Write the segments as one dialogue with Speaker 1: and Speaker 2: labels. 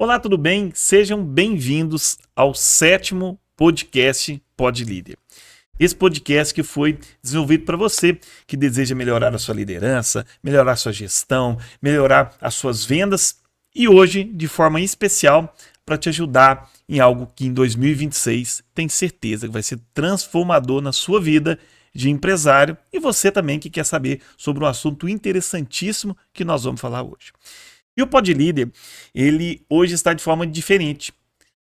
Speaker 1: Olá, tudo bem? Sejam bem-vindos ao 7º podcast Pod Líder. Esse podcast que foi desenvolvido para você que deseja melhorar a sua liderança, melhorar a sua gestão, melhorar as suas vendas e hoje, de forma especial, para te ajudar em algo que em 2026 tem certeza que vai ser transformador na sua vida de empresário e você também que quer saber sobre um assunto interessantíssimo que nós vamos falar hoje. E o Pod Líder, ele hoje está de forma diferente.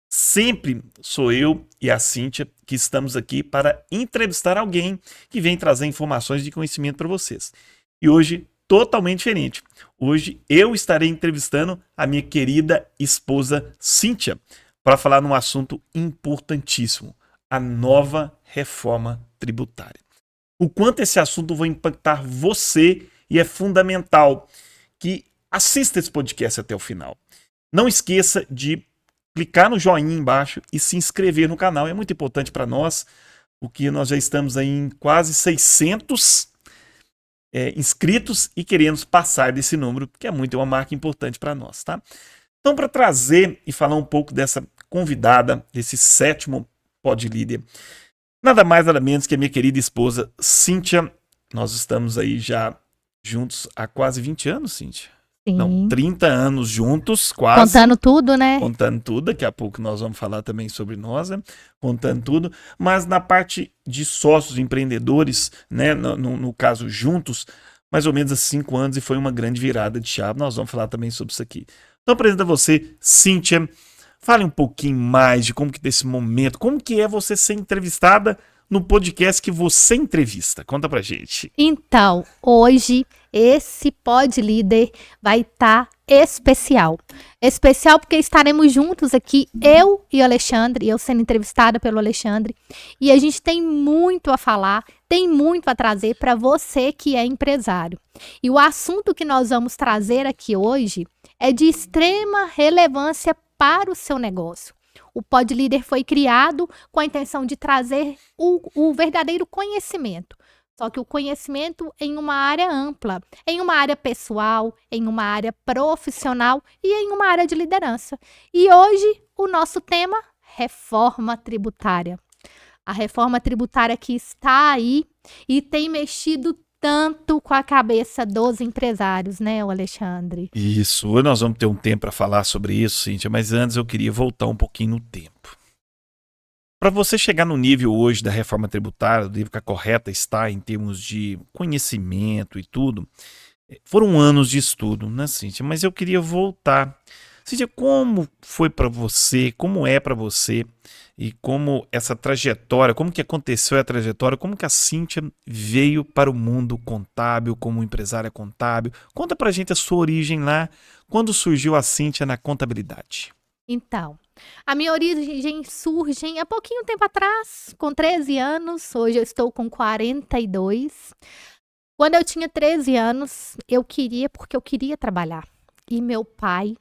Speaker 1: Sempre sou eu e a Cíntia que estamos aqui para entrevistar alguém que vem trazer informações de conhecimento para vocês. E hoje, totalmente diferente. Hoje eu estarei entrevistando a minha querida esposa Cíntia para falar num assunto importantíssimo, a nova reforma tributária. O quanto esse assunto vai impactar você e é fundamental que assista esse podcast até o final. Não esqueça de clicar no joinha embaixo e se inscrever no canal. É muito importante para nós, porque nós já estamos aí em quase 600 inscritos e queremos passar desse número, que é uma marca importante para nós, tá? Então, para trazer e falar um pouco dessa convidada, desse 7º Pod Líder, nada mais nada menos que a minha querida esposa Cíntia. Nós estamos aí já juntos há quase 20 anos, Cíntia.
Speaker 2: Sim.
Speaker 1: Não, 30 anos juntos, quase.
Speaker 2: Contando tudo, né?
Speaker 1: Contando tudo, daqui a pouco nós vamos falar também sobre nós, né? Contando tudo. Mas na parte de sócios empreendedores, né? No caso, juntos, mais ou menos há 5 anos e foi uma grande virada de chave. Nós vamos falar também sobre isso aqui. Então, apresento a você, Cíntia. Fale um pouquinho mais de como que desse momento, como que é você ser entrevistada no podcast que você entrevista. Conta pra gente.
Speaker 2: Então, hoje esse Pod Líder vai estar especial. Especial porque estaremos juntos aqui, eu e o Alexandre, eu sendo entrevistada pelo Alexandre. E a gente tem muito a falar, tem muito a trazer para você que é empresário. E o assunto que nós vamos trazer aqui hoje é de extrema relevância para o seu negócio. O Pod Líder foi criado com a intenção de trazer o verdadeiro conhecimento. Só que o conhecimento em uma área ampla, em uma área pessoal, em uma área profissional e em uma área de liderança. E hoje o nosso tema, reforma tributária. A reforma tributária que está aí e tem mexido tanto com a cabeça dos empresários, né, o Alexandre?
Speaker 1: Isso, hoje nós vamos ter um tempo para falar sobre isso, Cíntia, mas antes eu queria voltar um pouquinho no tempo. Para você chegar no nível hoje da reforma tributária, do nível que a correta está em termos de conhecimento e tudo, foram anos de estudo, né, Cíntia? Mas eu queria voltar. Cíntia, como foi para você, como é para você e como essa trajetória, como que aconteceu a trajetória, como que a Cíntia veio para o mundo contábil, como empresária contábil? Conta pra gente a sua origem lá, quando surgiu a Cíntia na contabilidade.
Speaker 2: Então, a minha origem surge há pouquinho tempo atrás, com 13 anos, hoje eu estou com 42. Quando eu tinha 13 anos, porque eu queria trabalhar. E meu pai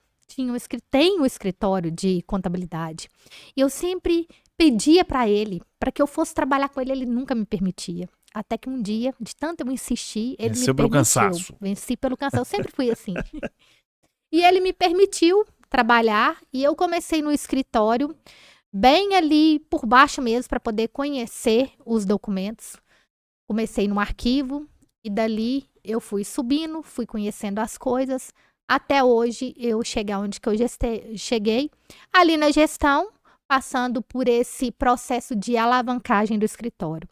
Speaker 2: tem um escritório de contabilidade. E eu sempre pedia para ele, para que eu fosse trabalhar com ele, ele nunca me permitia. Até que um dia, de tanto eu insistir, ele me permitiu.
Speaker 1: Pelo cansaço.
Speaker 2: Venci pelo cansaço, eu sempre fui assim. E ele me permitiu trabalhar e eu comecei no escritório, bem ali por baixo mesmo, para poder conhecer os documentos. Comecei no arquivo e dali eu fui subindo, fui conhecendo as coisas, até hoje eu chegar onde que eu cheguei, ali na gestão, passando por esse processo de alavancagem do escritório.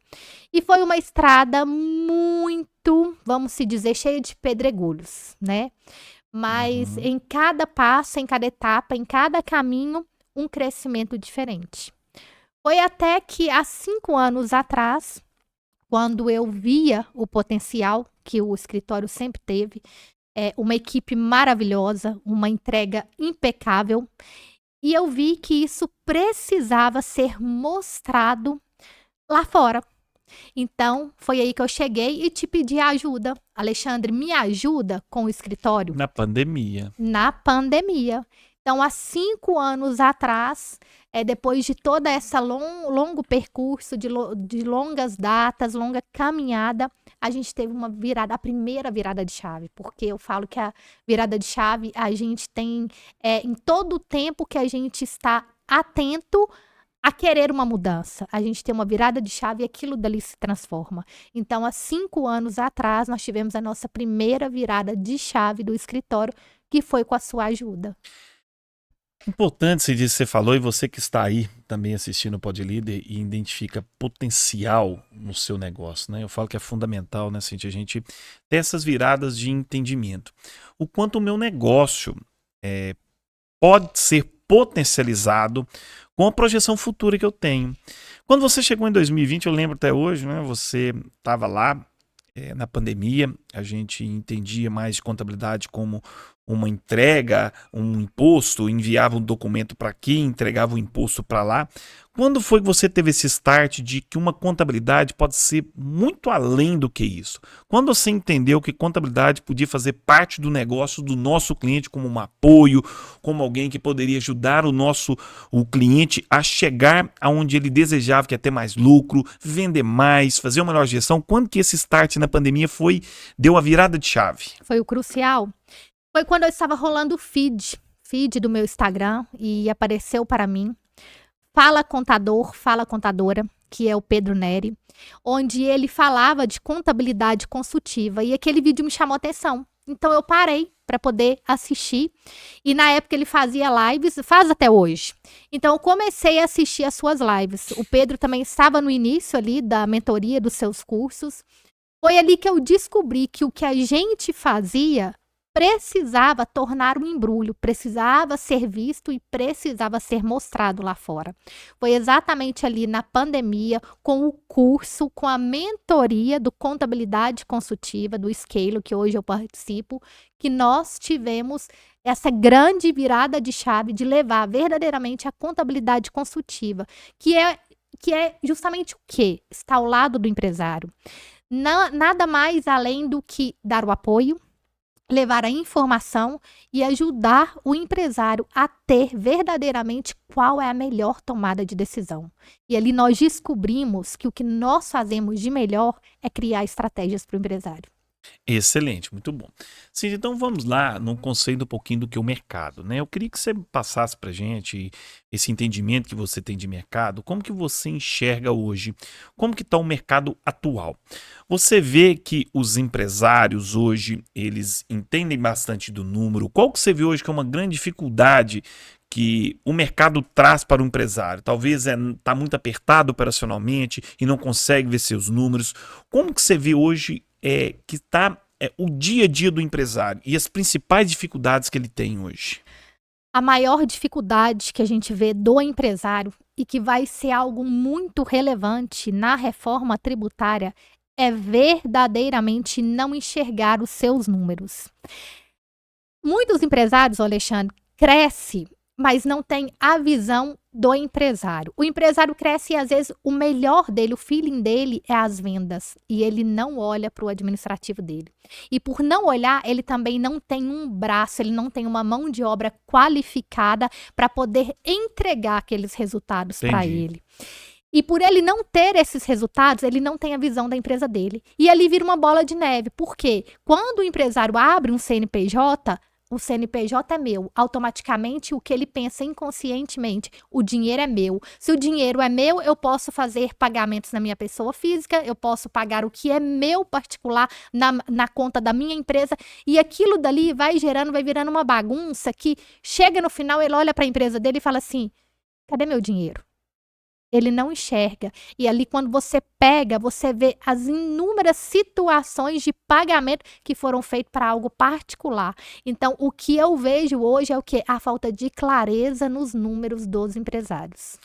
Speaker 2: E foi uma estrada muito, vamos se dizer, cheia de pedregulhos, né? Mas em cada passo, em cada etapa, em cada caminho, um crescimento diferente. Foi até que há 5 anos atrás, quando eu via o potencial que o escritório sempre teve, uma equipe maravilhosa, uma entrega impecável, e eu vi que isso precisava ser mostrado lá fora. Então, foi aí que eu cheguei e te pedi ajuda. Alexandre, me ajuda com o escritório?
Speaker 1: Na pandemia.
Speaker 2: Na pandemia. Então, há 5 anos atrás, depois de toda essa longo percurso, de longas datas, longa caminhada, a gente teve uma virada, a primeira virada de chave, porque eu falo que a virada de chave a gente tem em todo o tempo que a gente está atento a querer uma mudança. A gente tem uma virada de chave e aquilo dali se transforma. Então, há 5 anos atrás, nós tivemos a nossa primeira virada de chave do escritório, que foi com a sua ajuda.
Speaker 1: Importante, você falou, e você que está aí também assistindo o Pod Líder e identifica potencial no seu negócio, né? Eu falo que é fundamental, né, Cíntia, a gente ter essas viradas de entendimento. O quanto o meu negócio pode ser potencializado com a projeção futura que eu tenho. Quando você chegou em 2020, eu lembro até hoje, né? Você estava lá na pandemia, a gente entendia mais de contabilidade como uma entrega, um imposto, enviava um documento para aqui, entregava o imposto para lá. Quando foi que você teve esse start de que uma contabilidade pode ser muito além do que isso? Quando você entendeu que contabilidade podia fazer parte do negócio do nosso cliente como um apoio, como alguém que poderia ajudar o cliente a chegar aonde ele desejava, que é ter mais lucro, vender mais, fazer uma melhor gestão, quando que esse start na pandemia deu a virada de chave?
Speaker 2: Foi o crucial. Foi quando eu estava rolando o feed do meu Instagram e apareceu para mim Fala Contador, Fala Contadora, que é o Pedro Neri, onde ele falava de contabilidade consultiva e aquele vídeo me chamou a atenção. Então eu parei para poder assistir e na época ele fazia lives, faz até hoje. Então eu comecei a assistir as suas lives. O Pedro também estava no início ali da mentoria dos seus cursos. Foi ali que eu descobri que o que a gente fazia precisava tornar um embrulho, precisava ser visto e precisava ser mostrado lá fora. Foi exatamente ali na pandemia, com o curso, com a mentoria do Contabilidade Consultiva, do Scale, que hoje eu participo, que nós tivemos essa grande virada de chave de levar verdadeiramente a contabilidade consultiva, que é justamente o quê? Está ao lado do empresário. Nada mais além do que dar o apoio, levar a informação e ajudar o empresário a ter verdadeiramente qual é a melhor tomada de decisão. E ali nós descobrimos que o que nós fazemos de melhor é criar estratégias para o empresário.
Speaker 1: Excelente, muito bom. Sim, então vamos lá num conceito um pouquinho do que é o mercado, né? Eu queria que você passasse para a gente esse entendimento que você tem de mercado, como que você enxerga hoje, como que está o mercado atual. Você vê que os empresários hoje, eles entendem bastante do número, qual que você vê hoje que é uma grande dificuldade que o mercado traz para o empresário? Talvez está muito apertado operacionalmente e não consegue ver seus números. Como que você vê hoje que está o dia a dia do empresário e as principais dificuldades que ele tem hoje?
Speaker 2: A maior dificuldade que a gente vê do empresário e que vai ser algo muito relevante na reforma tributária é verdadeiramente não enxergar os seus números. Muitos empresários, Alexandre, crescem, mas não tem a visão do empresário. O empresário cresce e às vezes o melhor dele, o feeling dele é as vendas e ele não olha para o administrativo dele. E por não olhar, ele também não tem um braço, ele não tem uma mão de obra qualificada para poder entregar aqueles resultados para ele. E por ele não ter esses resultados, ele não tem a visão da empresa dele. E ali vira uma bola de neve. Por quê? Quando o empresário abre um CNPJ, o CNPJ é meu. Automaticamente, o que ele pensa inconscientemente, o dinheiro é meu. Se o dinheiro é meu, eu posso fazer pagamentos na minha pessoa física, eu posso pagar o que é meu particular na conta da minha empresa, e aquilo dali vai virando uma bagunça que chega no final, ele olha para a empresa dele e fala assim, cadê meu dinheiro? Ele não enxerga. E ali, quando você pega, você vê as inúmeras situações de pagamento que foram feitas para algo particular. Então, o que eu vejo hoje é o quê? A falta de clareza nos números dos empresários.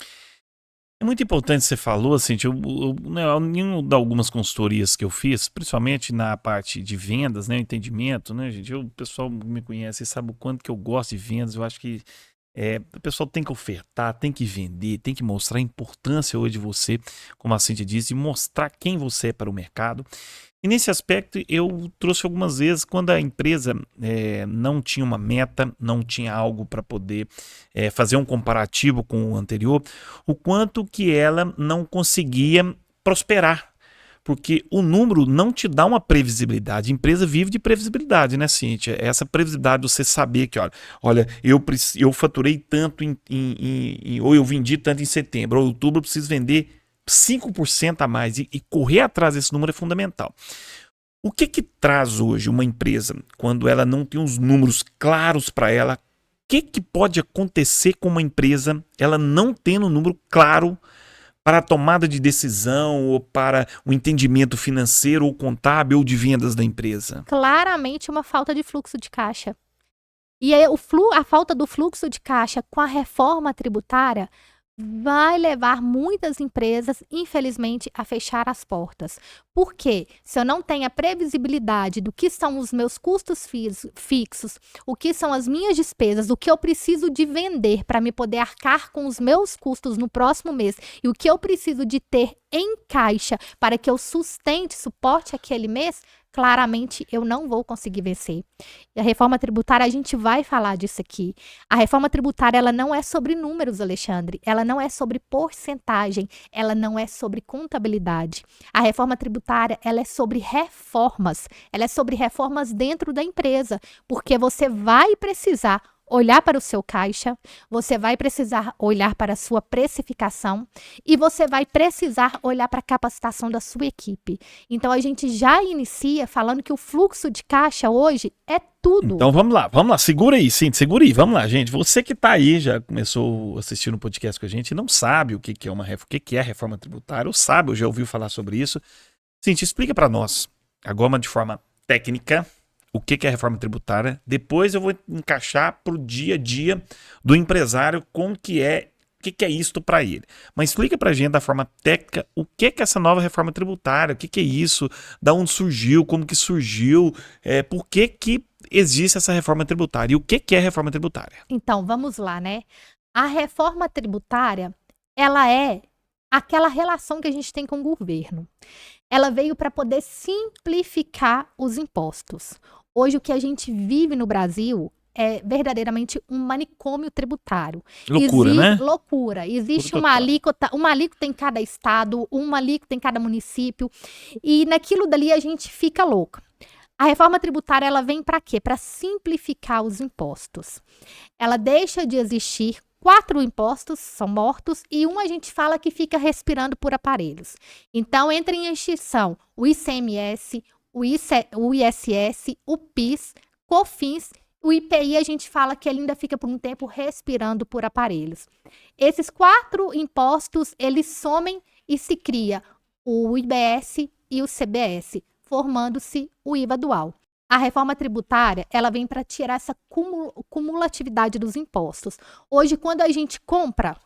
Speaker 1: É muito importante, você falou, assim, em algumas consultorias que eu fiz, principalmente na parte de vendas, né, entendimento, né, gente, o pessoal me conhece e sabe o quanto que eu gosto de vendas, eu acho que O pessoal tem que ofertar, tem que vender, tem que mostrar a importância hoje de você, como a Cíntia disse, e mostrar quem você é para o mercado. E nesse aspecto eu trouxe algumas vezes quando a empresa não tinha uma meta, não tinha algo para poder fazer um comparativo com o anterior, o quanto que ela não conseguia prosperar. Porque o número não te dá uma previsibilidade. A empresa vive de previsibilidade, né, Cíntia? Essa previsibilidade de você saber que, olha, eu faturei tanto ou eu vendi tanto em setembro, ou em outubro eu preciso vender 5% a mais. E correr atrás desse número é fundamental. O que traz hoje uma empresa quando ela não tem os números claros para ela? O que pode acontecer com uma empresa ela não tendo um número claro para a tomada de decisão ou para o entendimento financeiro ou contábil ou de vendas da empresa?
Speaker 2: Claramente uma falta de fluxo de caixa. E aí, a falta do fluxo de caixa com a reforma tributária vai levar muitas empresas, infelizmente, a fechar as portas. Por quê? Se eu não tenho a previsibilidade do que são os meus custos fixos, o que são as minhas despesas, o que eu preciso de vender para me poder arcar com os meus custos no próximo mês e o que eu preciso de ter em caixa para que eu suporte aquele mês, claramente eu não vou conseguir vencer. E a reforma tributária, a gente vai falar disso aqui. A reforma tributária, ela não é sobre números, Alexandre. Ela não é sobre porcentagem. Ela não é sobre contabilidade. A reforma tributária, ela é sobre reformas. Ela é sobre reformas dentro da empresa. Porque você vai precisar olhar para o seu caixa, você vai precisar olhar para a sua precificação e você vai precisar olhar para a capacitação da sua equipe. Então, a gente já inicia falando que o fluxo de caixa hoje é tudo.
Speaker 1: Então, vamos lá. Segura aí, Cíntia, segura aí. Vamos lá, gente. Você que está aí, já começou assistindo o podcast com a gente e não sabe o que é a reforma tributária, ou sabe, ou já ouviu falar sobre isso. Cíntia, explica para nós, agora de forma técnica, o que é a reforma tributária. Depois eu vou encaixar para o dia a dia do empresário como que é, o que é isto para ele. Mas explica para a gente da forma técnica o que é essa nova reforma tributária, o que é isso, da onde surgiu, como que surgiu, por que existe essa reforma tributária e o que é a reforma tributária.
Speaker 2: Então, vamos lá, né? A reforma tributária, ela é aquela relação que a gente tem com o governo. Ela veio para poder simplificar os impostos. Hoje, o que a gente vive no Brasil é verdadeiramente um manicômio tributário.
Speaker 1: Loucura, né?
Speaker 2: Loucura. Existe uma alíquota em cada estado, uma alíquota em cada município, e naquilo dali a gente fica louca. A reforma tributária, ela vem para quê? Para simplificar os impostos. Ela deixa de existir 4 impostos são mortos e a gente fala que fica respirando por aparelhos. Então, entra em extinção o ICMS, o ISS, o PIS, COFINS, o IPI a gente fala que ele ainda fica por um tempo respirando por aparelhos. Esses 4 impostos, eles somem e se cria o IBS e o CBS, formando-se o IVA dual. A reforma tributária, ela vem para tirar essa cumulatividade dos impostos. Hoje, quando a gente compra,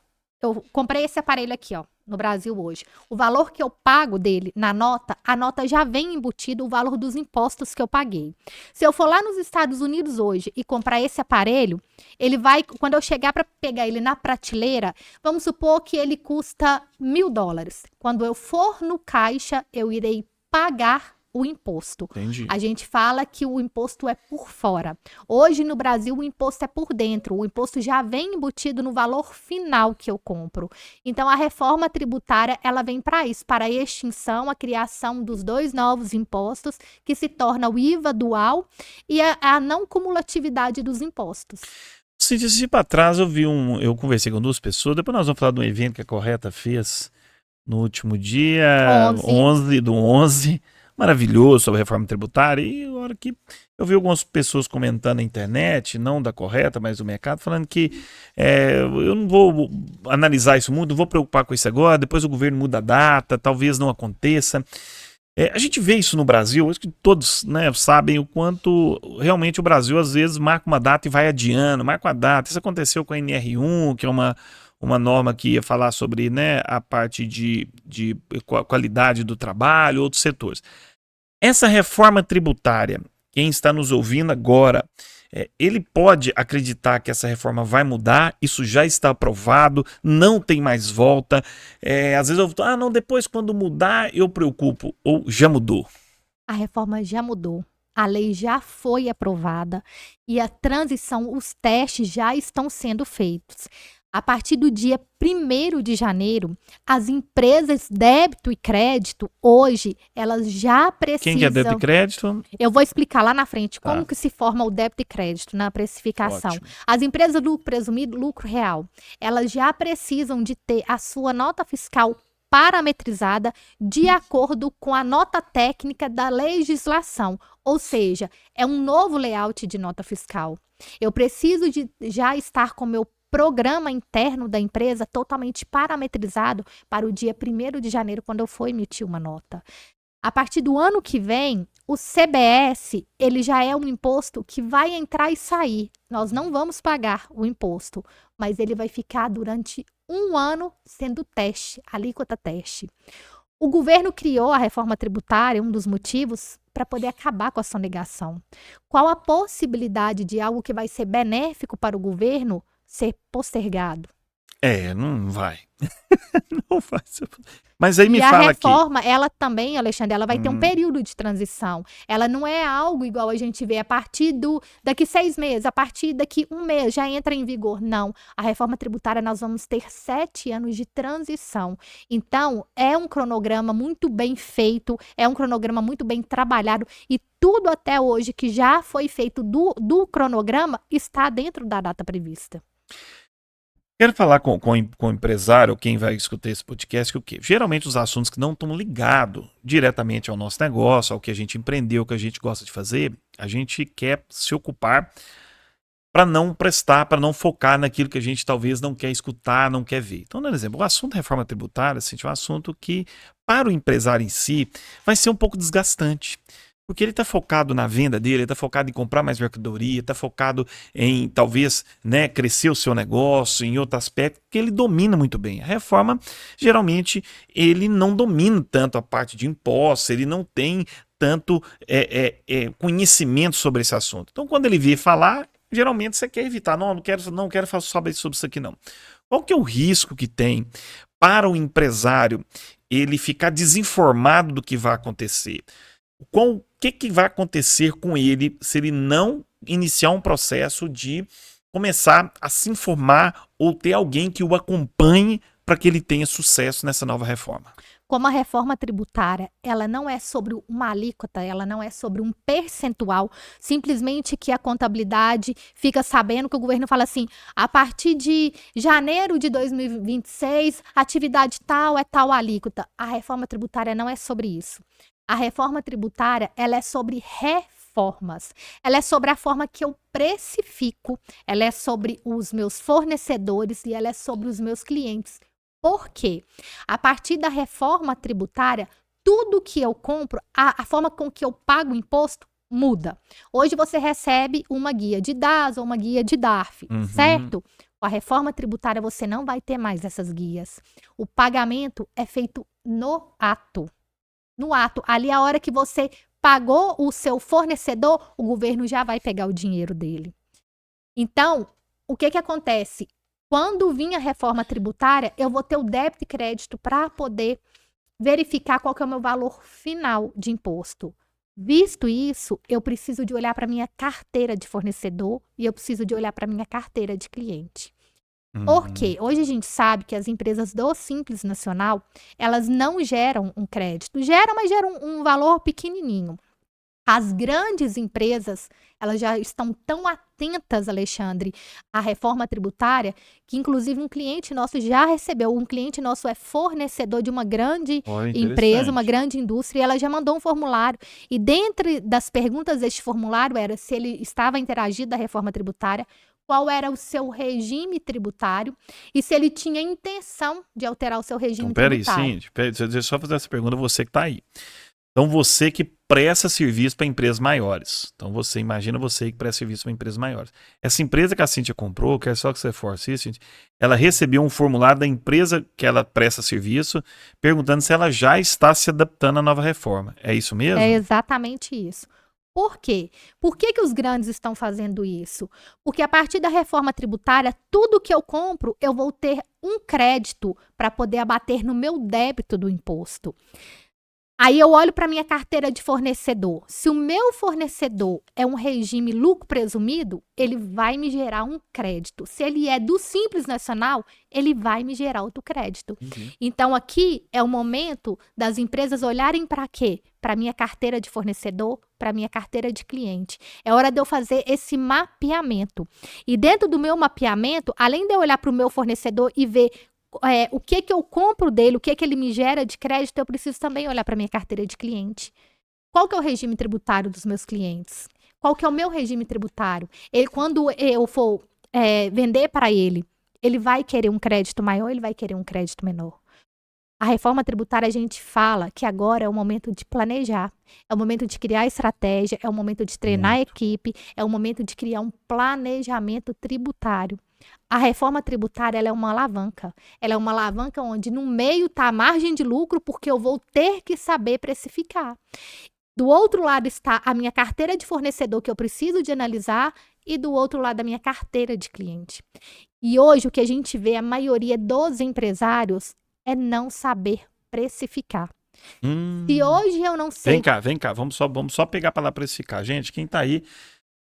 Speaker 2: eu comprei esse aparelho aqui, ó, no Brasil hoje. O valor que eu pago dele na nota, a nota já vem embutido o valor dos impostos que eu paguei. Se eu for lá nos Estados Unidos hoje e comprar esse aparelho, ele vai, quando eu chegar para pegar ele na prateleira, vamos supor que ele custa $1.000. Quando eu for no caixa, eu irei pagar o imposto.
Speaker 1: Entendi.
Speaker 2: A gente fala que o imposto é por fora. Hoje no Brasil o imposto é por dentro. O imposto já vem embutido no valor final que eu compro. Então a reforma tributária, ela vem para isso, para a extinção, a criação dos 2 novos impostos, que se torna o IVA dual e a não cumulatividade dos impostos.
Speaker 1: Se para trás eu conversei com 2 pessoas, depois nós vamos falar de um evento que a Correta fez no último dia 11. Maravilhoso sobre a reforma tributária, e a hora que eu vi algumas pessoas comentando na internet, não da Correta, mas do mercado, falando que eu não vou analisar isso muito, não vou preocupar com isso agora, depois o governo muda a data, talvez não aconteça. A gente vê isso no Brasil, acho que todos, né, sabem o quanto realmente o Brasil às vezes marca uma data e vai adiando, marca uma data. Isso aconteceu com a NR1, que é uma norma que ia falar sobre, né, a parte de qualidade do trabalho, outros setores. Essa reforma tributária, quem está nos ouvindo agora, ele pode acreditar que essa reforma vai mudar, isso já está aprovado, não tem mais volta. Às vezes eu falo, não, depois quando mudar eu preocupo, ou já mudou.
Speaker 2: A reforma já mudou. A lei já foi aprovada e a transição, os testes já estão sendo feitos. A partir do dia 1º de janeiro, as empresas débito e crédito, hoje, elas já precisam...
Speaker 1: Quem que é débito e crédito?
Speaker 2: Eu vou explicar lá na frente como que se forma o débito e crédito na precificação.
Speaker 1: Ótimo.
Speaker 2: As empresas lucro presumido, lucro real, elas já precisam de ter a sua nota fiscal parametrizada de acordo com a nota técnica da legislação. Ou seja, é um novo layout de nota fiscal. Eu preciso de já estar com o meu programa interno da empresa totalmente parametrizado para o dia 1º de janeiro, quando eu for emitir uma nota. A partir do ano que vem, o CBS, ele já é um imposto que vai entrar e sair. Nós não vamos pagar o imposto, mas ele vai ficar durante 1 ano sendo teste, alíquota teste. O governo criou a reforma tributária, um dos motivos, para poder acabar com a sonegação. Qual a possibilidade de algo que vai ser benéfico para o governo ser postergado?
Speaker 1: Não vai. Não vai ser. Mas aí me fala aqui.
Speaker 2: E a reforma, ela também, Alexandre, ela vai ter um período de transição. Ela não é algo igual a gente vê a partir daqui 6 meses, a partir daqui 1 mês já entra em vigor. Não. A reforma tributária nós vamos ter 7 anos de transição. Então, é um cronograma muito bem feito, é um cronograma muito bem trabalhado e tudo até hoje que já foi feito do cronograma está dentro da data prevista.
Speaker 1: Quero falar com o empresário, quem vai escutar esse podcast, que o quê? Geralmente os assuntos que não estão ligados diretamente ao nosso negócio, ao que a gente empreendeu, ao que a gente gosta de fazer, a gente quer se ocupar para não prestar, para não focar naquilo que a gente talvez não quer escutar, não quer ver. Então, dando exemplo, o assunto da reforma tributária assim, é um assunto que, para o empresário em si, vai ser um pouco desgastante. Porque ele está focado na venda dele, ele está focado em comprar mais mercadoria, está focado em talvez crescer o seu negócio, em outro aspecto, que ele domina muito bem. A reforma, geralmente, ele não domina tanto a parte de impostos, ele não tem tanto conhecimento sobre esse assunto. Então, quando ele vier falar, geralmente você quer evitar. Não quero falar sobre isso aqui, não. Qual que é o risco que tem para o empresário ele ficar desinformado do que vai acontecer? O que vai acontecer com ele se ele não iniciar um processo de começar a se informar ou ter alguém que o acompanhe para que ele tenha sucesso nessa nova reforma?
Speaker 2: Como a reforma tributária, ela não é sobre uma alíquota, ela não é sobre um percentual, simplesmente que a contabilidade fica sabendo que o governo fala assim, a partir de janeiro de 2026, atividade tal é tal alíquota. A reforma tributária não é sobre isso. A reforma tributária, ela é sobre reformas. Ela é sobre a forma que eu precifico, ela é sobre os meus fornecedores e ela é sobre os meus clientes. Por quê? A partir da reforma tributária, tudo que eu compro, a forma com que eu pago o imposto muda. Hoje você recebe uma guia de DAS ou uma guia de DARF, certo? Com a reforma tributária você não vai ter mais essas guias. O pagamento é feito no ato. No ato, ali a hora que você pagou o seu fornecedor, o governo já vai pegar o dinheiro dele. Então, o que acontece? Quando vir a reforma tributária, eu vou ter o débito e crédito para poder verificar qual que é o meu valor final de imposto. Visto isso, eu preciso de olhar para a minha carteira de fornecedor e eu preciso de olhar para a minha carteira de cliente. Por quê? Hoje a gente sabe que as empresas do Simples Nacional, elas não geram um crédito. Geram, mas geram um valor pequenininho. As grandes empresas, elas já estão tão atentas, Alexandre, à reforma tributária, que inclusive um cliente nosso já recebeu. Um cliente nosso é fornecedor de uma grande empresa, uma grande indústria, e ela já mandou um formulário. E dentre das perguntas deste formulário era se ele estava interagido da reforma tributária, qual era o seu regime tributário e se ele tinha intenção de alterar o seu regime tributário.
Speaker 1: Deixa eu só fazer essa pergunta, você que está aí. Então, você que presta serviço para empresas maiores. Então, imagina você que presta serviço para empresas maiores. Essa empresa que a Cíntia comprou, quer só que você force isso, Cíntia, ela recebeu um formulário da empresa que ela presta serviço, perguntando se ela já está se adaptando à nova reforma. É isso mesmo?
Speaker 2: É exatamente isso. Por quê? Por que os grandes estão fazendo isso? Porque a partir da reforma tributária, tudo que eu compro, eu vou ter um crédito para poder abater no meu débito do imposto. Aí eu olho para minha carteira de fornecedor. Se o meu fornecedor é um regime lucro presumido, ele vai me gerar um crédito. Se ele é do Simples Nacional, ele vai me gerar outro crédito. Então aqui é o momento das empresas olharem para quê? Para minha carteira de fornecedor, para minha carteira de cliente. É hora de eu fazer esse mapeamento. E dentro do meu mapeamento, além de eu olhar para o meu fornecedor e ver o que eu compro dele, o que ele me gera de crédito, eu preciso também olhar para minha carteira de cliente. Qual que é o regime tributário dos meus clientes? Qual que é o meu regime tributário? Quando eu for vender para ele vai querer um crédito maior, ele vai querer um crédito menor. A reforma tributária, a gente fala que agora é o momento de planejar, é o momento de criar estratégia, é o momento de treinar a equipe, é o momento de criar um planejamento tributário. A reforma tributária ela é uma alavanca. Ela é uma alavanca onde no meio está a margem de lucro, porque eu vou ter que saber precificar. Do outro lado está a minha carteira de fornecedor, que eu preciso de analisar, e do outro lado a minha carteira de cliente. E hoje o que a gente vê, a maioria dos empresários, é não saber precificar. Se hoje eu não sei...
Speaker 1: Vem cá, vamos só pegar para lá precificar. Gente, quem está aí,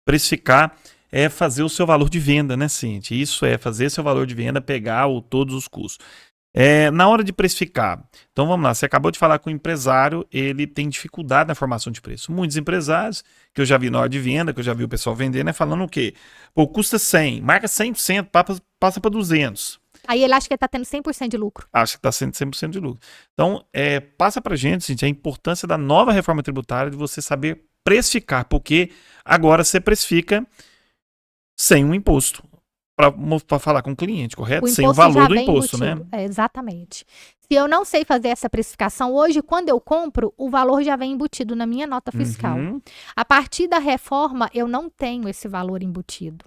Speaker 1: precificar é fazer o seu valor de venda, né, Cíntia? Isso é fazer seu valor de venda, pegar todos os custos. Na hora de precificar, então vamos lá, você acabou de falar com o empresário, ele tem dificuldade na formação de preço. Muitos empresários, que eu já vi na hora de venda, que eu já vi o pessoal vender, né, falando o quê? Pô, custa 100, marca 100%, passa para 200.
Speaker 2: Aí ele acha que ele está tendo 100% de lucro.
Speaker 1: Acha que está tendo 100% de lucro. Então, passa para a gente, a importância da nova reforma tributária de você saber precificar, porque agora você precifica sem um imposto, para falar com o cliente, correto? Sem o valor do imposto, né?
Speaker 2: Exatamente. Se eu não sei fazer essa precificação, hoje, quando eu compro, o valor já vem embutido na minha nota fiscal. A partir da reforma, eu não tenho esse valor embutido.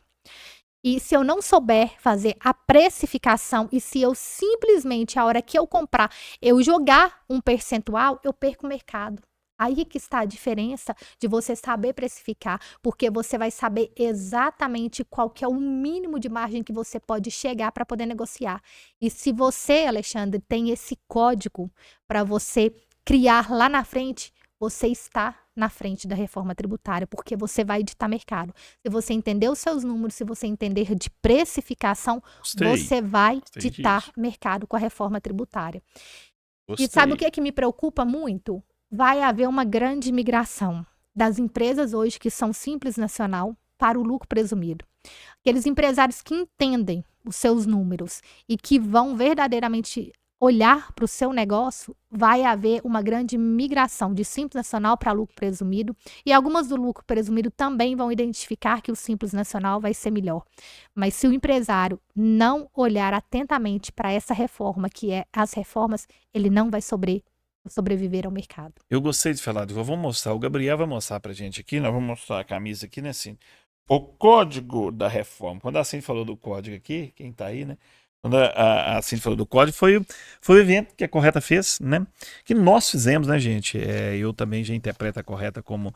Speaker 2: E se eu não souber fazer a precificação e se eu simplesmente, a hora que eu comprar, eu jogar um percentual, eu perco o mercado. Aí que está a diferença de você saber precificar, porque você vai saber exatamente qual que é o mínimo de margem que você pode chegar para poder negociar. E se você, Alexandre, tem esse código para você criar lá na frente, você está na frente da reforma tributária, porque você vai ditar mercado. Se você entender os seus números, se você entender de precificação, você vai ditar mercado com a reforma tributária. E sabe o que me preocupa muito? Vai haver uma grande migração das empresas hoje que são Simples Nacional para o lucro presumido. Aqueles empresários que entendem os seus números e que vão verdadeiramente olhar para o seu negócio, vai haver uma grande migração de Simples Nacional para lucro presumido, e algumas do lucro presumido também vão identificar que o Simples Nacional vai ser melhor. Mas se o empresário não olhar atentamente para essa reforma, que é as reformas, ele não vai sobreviver ao mercado.
Speaker 1: Eu gostei de falar, vamos mostrar, o Gabriel vai mostrar pra gente aqui, nós vamos mostrar a camisa aqui, né, Cíntia? O código da reforma. Quando a Cíntia falou do código aqui, quem tá aí, né? Quando a Cíntia falou do código, foi o evento que a Correta fez, né? Que nós fizemos, né, gente? Eu também já interpreto a Correta como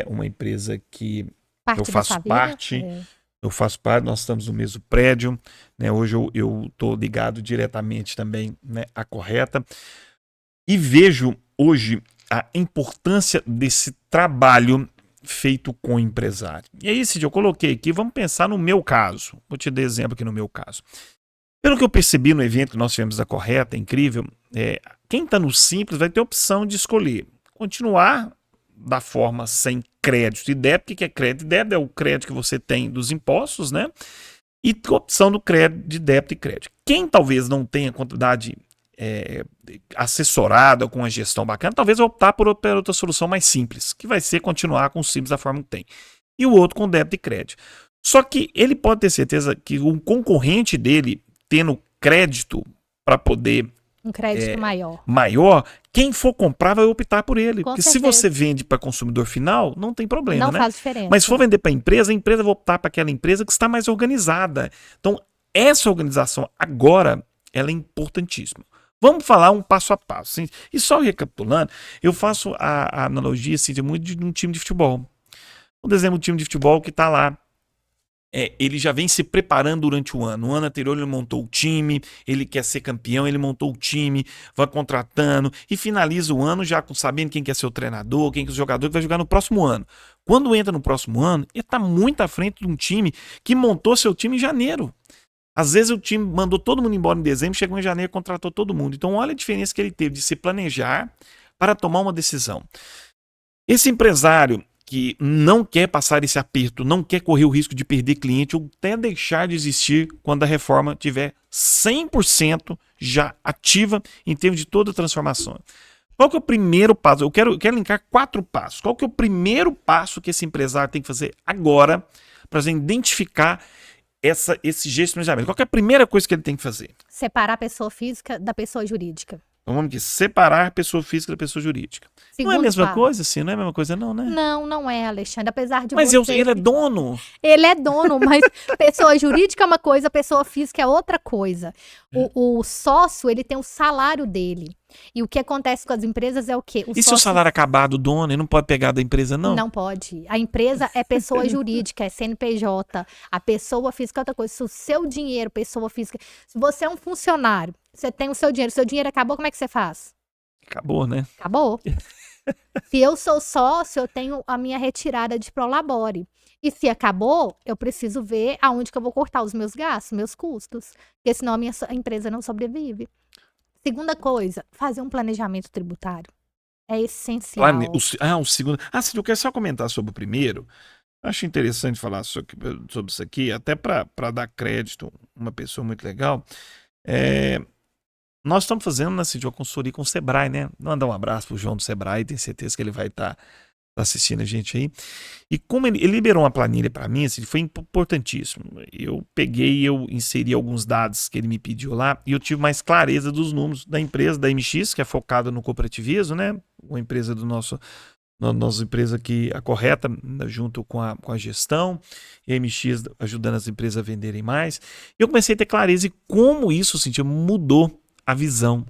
Speaker 1: uma empresa que eu faço parte. Eu faço parte, nós estamos no mesmo prédio, né? Hoje eu tô ligado diretamente também, né, à Correta. E vejo hoje a importância desse trabalho feito com o empresário. E aí, Cid, eu coloquei aqui, vamos pensar no meu caso. Vou te dar exemplo aqui no meu caso. Pelo que eu percebi no evento que nós tivemos da Correta, incrível, quem está no Simples vai ter a opção de escolher continuar da forma sem crédito e débito. O que é crédito e débito? É o crédito que você tem dos impostos, né? E a opção do crédito, de débito e crédito. Quem talvez não tenha quantidade assessorada com uma gestão bacana, talvez vai optar por outra solução mais simples, que vai ser continuar com o Simples da forma que tem. E o outro com débito e crédito. Só que ele pode ter certeza que um concorrente dele, tendo crédito para poder...
Speaker 2: Um crédito maior,
Speaker 1: quem for comprar vai optar por ele.
Speaker 2: Com
Speaker 1: Porque
Speaker 2: certeza.
Speaker 1: se você vende para consumidor final, não tem problema,
Speaker 2: não
Speaker 1: né?
Speaker 2: faz diferença.
Speaker 1: Mas se for vender para a empresa vai optar para aquela empresa que está mais organizada. Então, essa organização agora, ela é importantíssima. Vamos falar um passo a passo. Assim, e só recapitulando, eu faço a analogia assim, muito de um time de futebol. Um exemplo, um time de futebol que está lá. Ele já vem se preparando durante o ano. No ano anterior ele montou o time, ele quer ser campeão, ele montou o time, vai contratando e finaliza o ano já sabendo quem quer ser o treinador, quem que é o jogador que vai jogar no próximo ano. Quando entra no próximo ano, ele está muito à frente de um time que montou seu time em janeiro. Às vezes o time mandou todo mundo embora em dezembro, chegou em janeiro e contratou todo mundo. Então olha a diferença que ele teve de se planejar para tomar uma decisão. Esse empresário que não quer passar esse aperto, não quer correr o risco de perder cliente ou até deixar de existir quando a reforma tiver 100% já ativa em termos de toda a transformação. Qual que é o primeiro passo? Eu quero linkar 4 passos. Qual que é o primeiro passo que esse empresário tem que fazer agora para identificar esse gesto de planejamento? Qual que é a primeira coisa que ele tem que fazer?
Speaker 2: Separar a pessoa física da pessoa jurídica.
Speaker 1: Então vamos aqui, separar a pessoa física da pessoa jurídica.
Speaker 2: Segundo
Speaker 1: Não é a mesma
Speaker 2: passo.
Speaker 1: coisa, assim? Não é a mesma coisa não, né?
Speaker 2: Não é, Alexandre. Apesar de
Speaker 1: Mas
Speaker 2: você...
Speaker 1: ele é dono.
Speaker 2: Ele é dono, mas pessoa jurídica é uma coisa, pessoa física é outra coisa. O sócio, ele tem o salário dele. E o que acontece com as empresas é o quê?
Speaker 1: Se o salário acabar do dono, ele não pode pegar da empresa, não?
Speaker 2: Não pode. A empresa é pessoa jurídica, é CNPJ. A pessoa física é outra coisa. Se o seu dinheiro, pessoa física... Se você é um funcionário, você tem o seu dinheiro acabou, como é que você faz?
Speaker 1: Acabou, né?
Speaker 2: Acabou. Se eu sou sócio, eu tenho a minha retirada de prolabore. E se acabou, eu preciso ver aonde que eu vou cortar os meus gastos, meus custos. Porque senão a minha empresa não sobrevive. Segunda coisa, fazer um planejamento tributário. É essencial.
Speaker 1: O segundo... Cid, eu quero só comentar sobre o primeiro. Acho interessante falar sobre isso aqui, até para dar crédito a uma pessoa muito legal. Nós estamos fazendo na Cid uma consultoria com o Sebrae, né? Mandar um abraço pro João do Sebrae, tenho certeza que ele vai estar assistindo a gente aí. E como ele liberou uma planilha para mim, assim, foi importantíssimo. Eu inseri alguns dados que ele me pediu lá e eu tive mais clareza dos números da empresa, da MX, que é focada no cooperativismo, né? Uma empresa nossa empresa aqui, a Correta, junto com a gestão, e a MX ajudando as empresas a venderem mais. E eu comecei a ter clareza e como isso, assim, mudou a visão.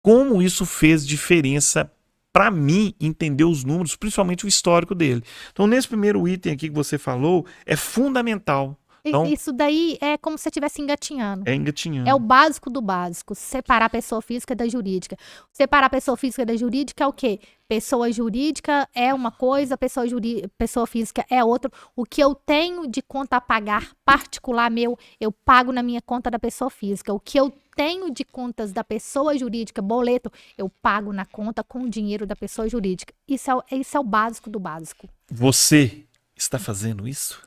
Speaker 1: Como isso fez diferença para mim entender os números, principalmente o histórico dele. Então, nesse primeiro item aqui que você falou, é fundamental. Então,
Speaker 2: isso daí é como se você estivesse engatinhando.
Speaker 1: É engatinhando.
Speaker 2: É o básico do básico. Separar a pessoa física da jurídica. Separar a pessoa física da jurídica é o quê? Pessoa jurídica é uma coisa, pessoa física é outra. O que eu tenho de conta a pagar particular meu, eu pago na minha conta da pessoa física. O que eu tenho de contas da pessoa jurídica, boleto, eu pago na conta com o dinheiro da pessoa jurídica. Isso é o básico do básico.
Speaker 1: Você está fazendo isso?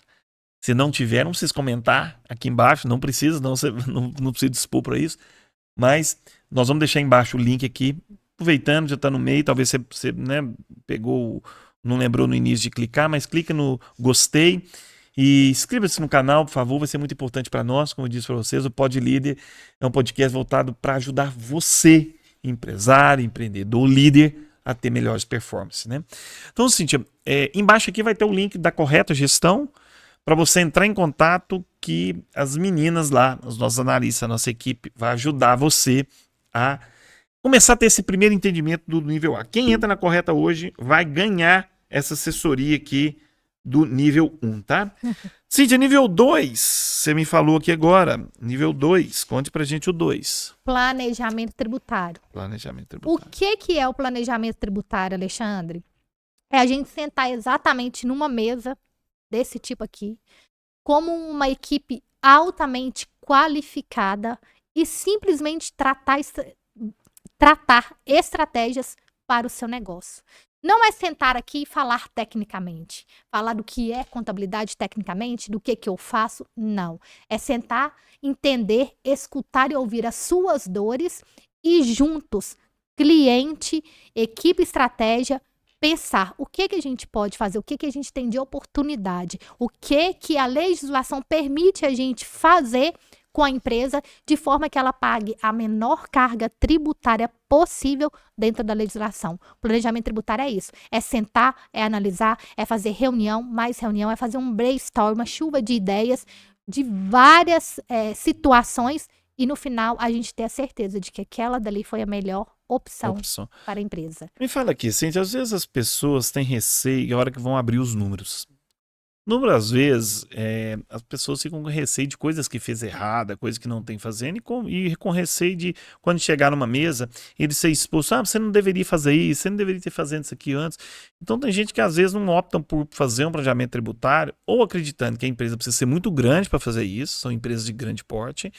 Speaker 1: Se não tiver, não precisa comentar aqui embaixo, não precisa dispor para isso. Mas nós vamos deixar embaixo o link aqui. Aproveitando, já está no meio, talvez você pegou, não lembrou no início de clicar, mas clica no gostei e inscreva-se no canal, por favor, vai ser muito importante para nós. Como eu disse para vocês, o Pod Líder é um podcast voltado para ajudar você, empresário, empreendedor, líder, a ter melhores performances, né? Então, Cíntia, embaixo aqui vai ter o link da Correta Gestão, para você entrar em contato, que as meninas lá, os nossos analistas, a nossa equipe, vai ajudar você a começar a ter esse primeiro entendimento do nível A. Quem entra na Correta hoje vai ganhar essa assessoria aqui do nível 1, tá? Cíntia, nível 2, você me falou aqui agora. Nível 2, conte pra gente o 2.
Speaker 2: Planejamento tributário.
Speaker 1: Planejamento tributário.
Speaker 2: O que é o planejamento tributário, Alexandre? É a gente sentar exatamente numa mesa desse tipo aqui, como uma equipe altamente qualificada e simplesmente tratar estratégias para o seu negócio. Não é sentar aqui e falar tecnicamente, falar do que é contabilidade tecnicamente, do que eu faço, não. É sentar, entender, escutar e ouvir as suas dores e juntos, cliente, equipe, estratégia, pensar o que a gente pode fazer, o que a gente tem de oportunidade, o que a legislação permite a gente fazer com a empresa de forma que ela pague a menor carga tributária possível dentro da legislação. O planejamento tributário é isso, é sentar, é analisar, é fazer reunião, mais reunião, é fazer um brainstorm, uma chuva de ideias de várias situações e no final a gente ter a certeza de que aquela dali foi a melhor opção para a empresa.
Speaker 1: Me fala aqui, Cíntia, às vezes as pessoas têm receio na hora que vão abrir os números. número, às vezes, as pessoas ficam com receio de coisas que fez errada, coisas que não tem fazendo, e com receio de, quando chegar numa mesa, ele ser expulso. Você não deveria fazer isso, você não deveria ter fazendo isso aqui antes. Então, tem gente que, às vezes, não optam por fazer um planejamento tributário, ou acreditando que a empresa precisa ser muito grande para fazer isso, são empresas de grande porte.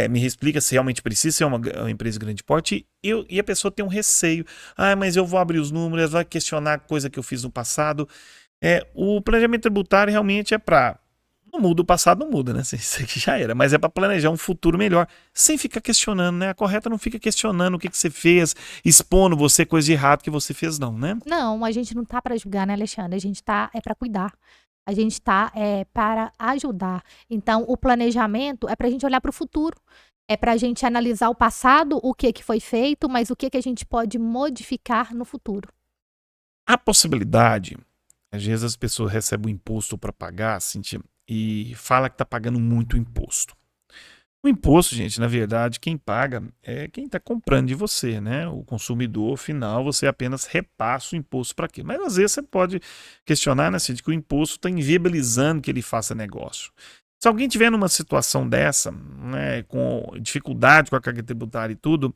Speaker 1: Me explica se realmente precisa ser uma empresa de grande porte, e a pessoa tem um receio. Mas eu vou abrir os números, vai questionar coisa que eu fiz no passado. O planejamento tributário realmente é para... Não muda o passado, não muda, né? Isso aqui já era. Mas é para planejar um futuro melhor, sem ficar questionando, né? A correta não fica questionando o que você fez, expondo você coisa de errado que você fez, não, né?
Speaker 2: Não, a gente não tá para julgar, né, Alexandre? A gente tá para cuidar. A gente tá para ajudar. Então, o planejamento é para a gente olhar para o futuro. É para a gente analisar o passado, o que foi feito, mas o que a gente pode modificar no futuro.
Speaker 1: A possibilidade... Às vezes as pessoas recebem o imposto para pagar, Cíntia, e fala que está pagando muito imposto. O imposto, gente, na verdade, quem paga é quem está comprando de você, né? O consumidor final, você apenas repassa o imposto para quê? Mas às vezes você pode questionar, né, Cíntia, que o imposto está inviabilizando que ele faça negócio. Se alguém tiver numa situação dessa, né, com dificuldade com a carga tributária e tudo,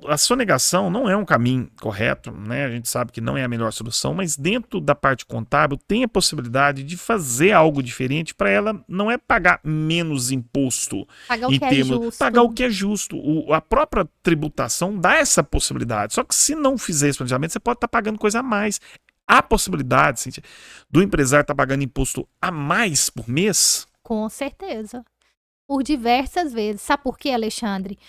Speaker 1: a sonegação não é um caminho correto, né? A gente sabe que não é a melhor solução, mas dentro da parte contábil tem a possibilidade de fazer algo diferente para ela não pagar menos imposto.
Speaker 2: Pagar o que é justo.
Speaker 1: Pagar o que é justo. A própria tributação dá essa possibilidade. Só que se não fizer esse planejamento, você pode estar pagando coisa a mais. Há possibilidade, Cíntia, do empresário estar pagando imposto a mais por mês?
Speaker 2: Com certeza. Por diversas vezes. Sabe por quê, Alexandre?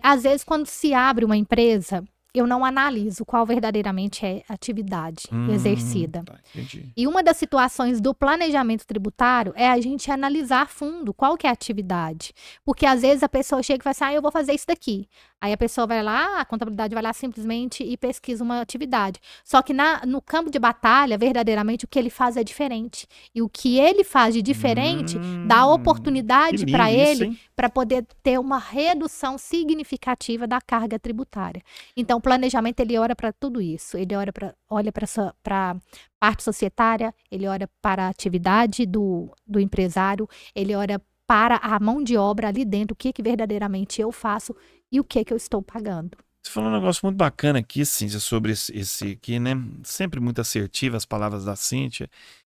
Speaker 2: Às vezes, quando se abre uma empresa, eu não analiso qual verdadeiramente é a atividade exercida.
Speaker 1: Tá, entendi.
Speaker 2: E uma das situações do planejamento tributário é a gente analisar a fundo qual que é a atividade. Porque às vezes a pessoa chega e fala assim, eu vou fazer isso daqui. Aí a pessoa vai lá, a contabilidade vai lá simplesmente e pesquisa uma atividade. Só que no campo de batalha, verdadeiramente, o que ele faz é diferente. E o que ele faz de diferente dá oportunidade para ele para poder ter uma redução significativa da carga tributária. Então, o planejamento, ele olha para tudo isso. Ele olha para a parte societária, ele olha para a atividade do empresário, ele olha para a mão de obra ali dentro, o que verdadeiramente eu faço e o que eu estou pagando.
Speaker 1: Você falou um negócio muito bacana aqui, Cíntia, sobre esse aqui, né? Sempre muito assertiva as palavras da Cíntia.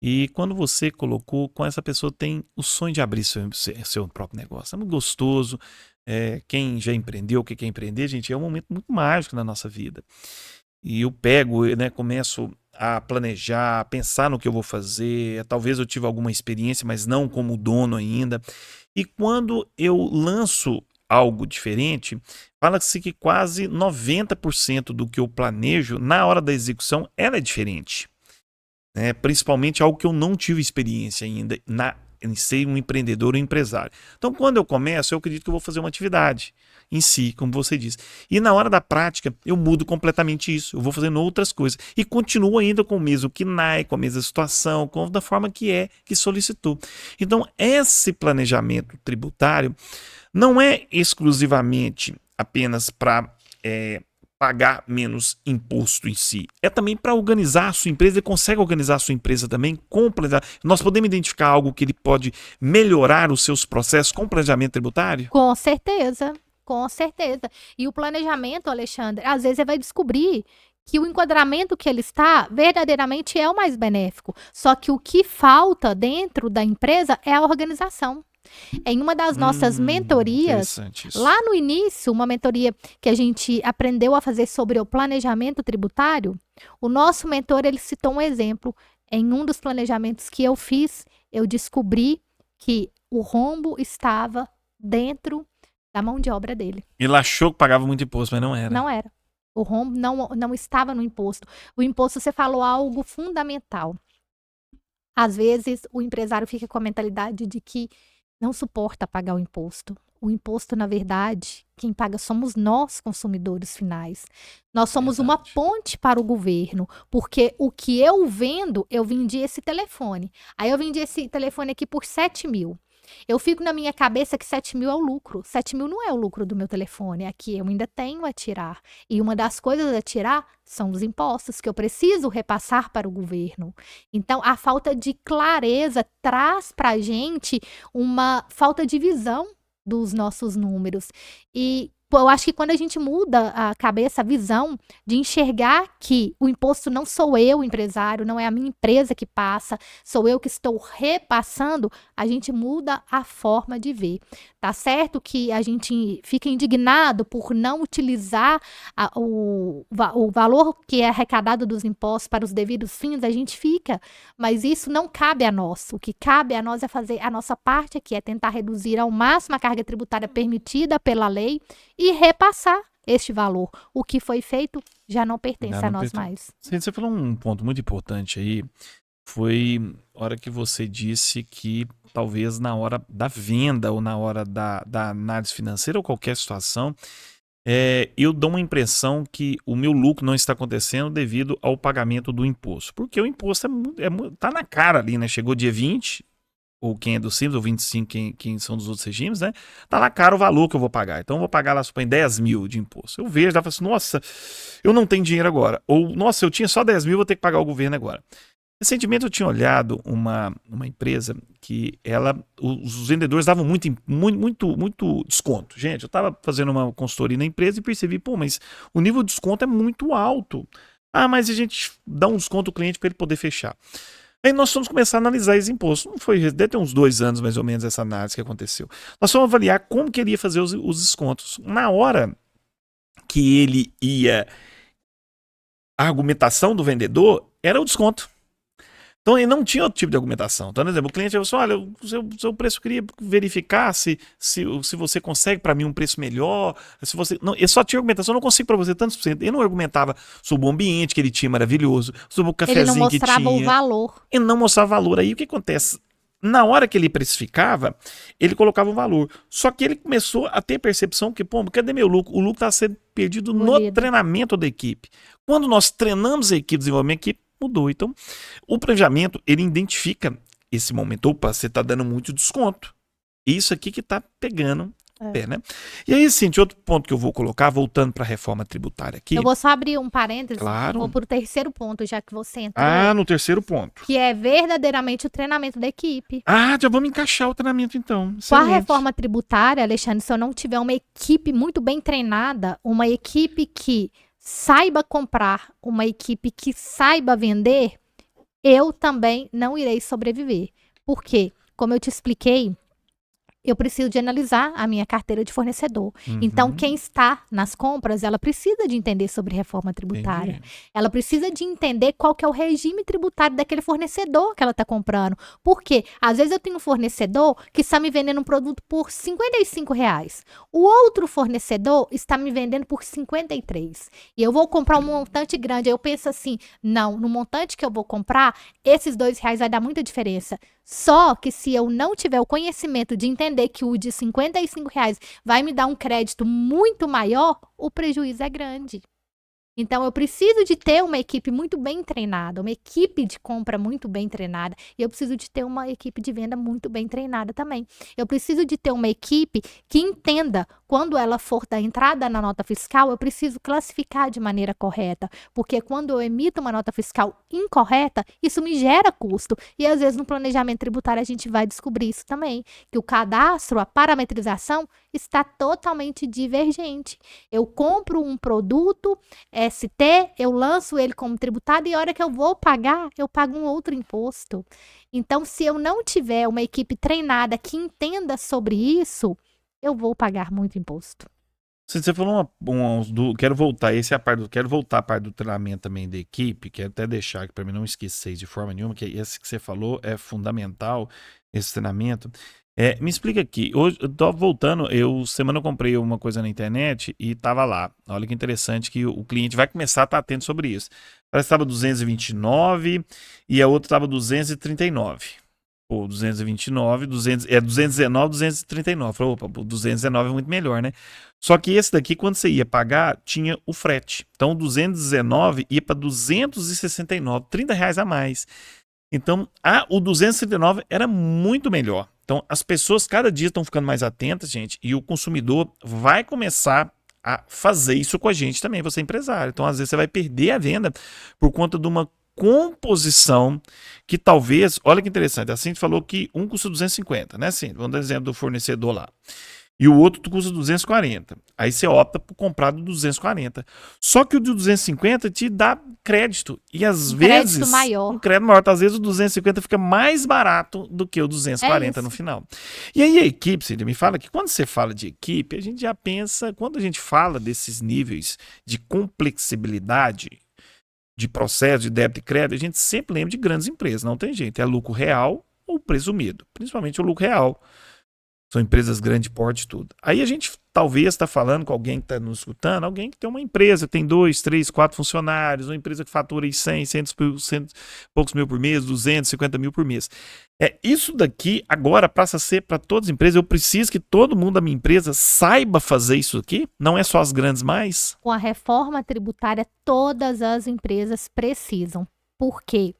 Speaker 1: E quando você colocou, com essa pessoa tem o sonho de abrir seu próprio negócio. É muito gostoso. Quem já empreendeu, o que quer empreender, gente, é um momento muito mágico na nossa vida. E eu pego, né, começo a planejar, a pensar no que eu vou fazer. Talvez eu tive alguma experiência, mas não como dono ainda. E quando eu lanço algo diferente, fala-se que quase 90% do que eu planejo na hora da execução ela é diferente. Principalmente algo que eu não tive experiência ainda em ser um empreendedor ou empresário. Então, quando eu começo, eu acredito que eu vou fazer uma atividade em si, como você disse. E na hora da prática, eu mudo completamente isso. Eu vou fazendo outras coisas. E continuo ainda com o mesmo KNAI, com a mesma situação, da forma que solicitou. Então, esse planejamento tributário não é exclusivamente apenas para pagar menos imposto em si. É também para organizar a sua empresa. Ele consegue organizar a sua empresa também com planejamento. Nós podemos identificar algo que ele pode melhorar os seus processos com planejamento tributário?
Speaker 2: Com certeza, com certeza. E o planejamento, Alexandre, às vezes você vai descobrir que o enquadramento que ele está verdadeiramente é o mais benéfico. Só que o que falta dentro da empresa é a organização. Em uma das nossas mentorias, lá no início, uma mentoria que a gente aprendeu a fazer sobre o planejamento tributário, o nosso mentor, ele citou um exemplo. Em um dos planejamentos que eu fiz, eu descobri que o rombo estava dentro da mão de obra dele.
Speaker 1: Ele achou que pagava muito imposto, mas não era.
Speaker 2: Não era. O rombo não estava no imposto. O imposto, você falou algo fundamental. Às vezes, o empresário fica com a mentalidade de que não suporta pagar o imposto. O imposto, na verdade, quem paga somos nós, consumidores finais. Nós somos uma ponte para o governo, porque o que eu vendo, eu vendi esse telefone. Aí eu vendi esse telefone aqui por 7 mil. Eu fico na minha cabeça que 7 mil é o lucro. 7 mil não é o lucro do meu telefone. Aqui eu ainda tenho a tirar. E uma das coisas a tirar são os impostos que eu preciso repassar para o governo. Então, a falta de clareza traz para a gente uma falta de visão dos nossos números. E eu acho que quando a gente muda a cabeça, a visão de enxergar que o imposto não sou eu, o empresário, não é a minha empresa que passa, sou eu que estou repassando, a gente muda a forma de ver. Tá certo que a gente fica indignado por não utilizar o valor que é arrecadado dos impostos para os devidos fins, a gente fica, mas isso não cabe a nós. O que cabe a nós é fazer a nossa parte aqui, é tentar reduzir ao máximo a carga tributária permitida pela lei e repassar este valor. O que foi feito já não pertence a nós mais.
Speaker 1: Você falou um ponto muito importante aí, foi a hora que você disse que talvez na hora da venda ou na hora da análise financeira ou qualquer situação, eu dou uma impressão que o meu lucro não está acontecendo devido ao pagamento do imposto. Porque o imposto tá na cara ali, né? Chegou dia 20, ou quem é do Simples, ou 25, quem são dos outros regimes, né? Tá lá caro o valor que eu vou pagar. Então eu vou pagar lá, suponho, 10 mil de imposto. Eu vejo, já falo assim, nossa, eu não tenho dinheiro agora. Ou, nossa, eu tinha só 10 mil, vou ter que pagar o governo agora. Recentemente eu tinha olhado uma empresa que os vendedores davam muito desconto. Gente, eu estava fazendo uma consultoria na empresa e percebi, mas o nível de desconto é muito alto. Ah, mas a gente dá um desconto ao cliente para ele poder fechar. Aí nós fomos começar a analisar esse imposto. Não foi, deve ter uns 2 anos mais ou menos essa análise que aconteceu. Nós fomos avaliar como que ele ia fazer os descontos. Na hora que ele ia, a argumentação do vendedor era o desconto. Então ele não tinha outro tipo de argumentação. Então, por exemplo, o cliente falou assim, olha, o seu preço eu queria verificar se você consegue para mim um preço melhor. Se você não, ele só tinha argumentação, eu não consigo para você tantos por cento. Ele não argumentava sobre o ambiente que ele tinha maravilhoso, sobre o cafezinho que tinha.
Speaker 2: Ele não mostrava o valor.
Speaker 1: Ele não mostrava valor. Aí o que acontece? Na hora que ele precificava, ele colocava um valor. Só que ele começou a ter percepção que, cadê meu lucro? O lucro está sendo perdido no treinamento da equipe. Quando nós treinamos a equipe, desenvolvemos a equipe, mudou. Então, o planejamento, ele identifica esse momento. Opa, você está dando muito desconto. Isso aqui que está pegando pé, né? E aí, Cintia, outro ponto que eu vou colocar, voltando para a reforma tributária aqui.
Speaker 2: Eu vou só abrir um parênteses.
Speaker 1: Claro.
Speaker 2: Vou para o terceiro ponto, já que você entrou.
Speaker 1: Ah, no terceiro ponto.
Speaker 2: Que é verdadeiramente o treinamento da equipe.
Speaker 1: Ah, já vamos encaixar o treinamento, então.
Speaker 2: Com a reforma tributária, Alexandre, se eu não tiver uma equipe muito bem treinada, uma equipe que saiba comprar, uma equipe que saiba vender, eu também não irei sobreviver. Por quê? Como eu te expliquei, eu preciso de analisar a minha carteira de fornecedor. Então, quem está nas compras, ela precisa de entender sobre reforma tributária.
Speaker 1: Entendi.
Speaker 2: Ela precisa de entender qual que é o regime tributário daquele fornecedor que ela está comprando. Por quê? Às vezes eu tenho um fornecedor que está me vendendo um produto por R$55. O outro fornecedor está me vendendo por 53. E eu vou comprar um montante grande. Aí eu penso assim, não, no montante que eu vou comprar, esses R$2 vai dar muita diferença. Só que se eu não tiver o conhecimento de entender que o de R$55 vai me dar um crédito muito maior, o prejuízo é grande. Então, eu preciso de ter uma equipe muito bem treinada, uma equipe de compra muito bem treinada, e eu preciso de ter uma equipe de venda muito bem treinada também. Eu preciso de ter uma equipe que entenda, quando ela for da entrada na nota fiscal, eu preciso classificar de maneira correta, porque quando eu emito uma nota fiscal incorreta, isso me gera custo, e às vezes no planejamento tributário a gente vai descobrir isso também, que o cadastro, a parametrização está totalmente divergente. Eu compro um produto ST, eu lanço ele como tributado e a hora que eu vou pagar, eu pago um outro imposto. Então, se eu não tiver uma equipe treinada que entenda sobre isso, eu vou pagar muito imposto.
Speaker 1: Você falou quero voltar, quero voltar a parte do treinamento também da equipe, quero até deixar aqui para mim não esquecer de forma nenhuma, que esse que você falou é fundamental, esse treinamento. Me explica aqui, hoje eu tô voltando, semana eu comprei uma coisa na internet e tava lá, olha que interessante que o cliente vai começar a estar atento sobre isso. Parece que estava 229 e a outra estava 239. Pô, 229, 219, 239. Falei, opa, 219 é muito melhor, né? Só que esse daqui, quando você ia pagar, tinha o frete. Então, 219 ia para 269, R$30 a mais. Então, o 239 era muito melhor. Então, as pessoas cada dia estão ficando mais atentas, gente, e o consumidor vai começar a fazer isso com a gente também, você é empresário. Então, às vezes, você vai perder a venda por conta de uma composição que talvez, olha que interessante, a Cindy falou que um custa 250, né, Cindy? Vamos dar exemplo do fornecedor lá. E o outro custa 240. Aí você opta por comprar do 240. Só que o de 250 te dá crédito. E às vezes...
Speaker 2: Crédito maior.
Speaker 1: Um crédito maior. Às vezes o 250 fica mais barato do que o 240 no final. E aí a equipe, Cíntia, me fala que quando você fala de equipe, a gente já pensa... Quando a gente fala desses níveis de complexibilidade de processo de débito e crédito, a gente sempre lembra de grandes empresas. Não tem jeito. É lucro real ou presumido. Principalmente o lucro real. São empresas grande porte e tudo. Aí a gente talvez está falando com alguém que está nos escutando, alguém que tem uma empresa, tem 2, 3, 4 funcionários, uma empresa que fatura aí 100 poucos mil por mês, 250 mil por mês. Isso daqui agora passa a ser para todas as empresas. Eu preciso que todo mundo da minha empresa saiba fazer isso aqui, não é só as grandes mais.
Speaker 2: Com a reforma tributária, todas as empresas precisam. Por quê?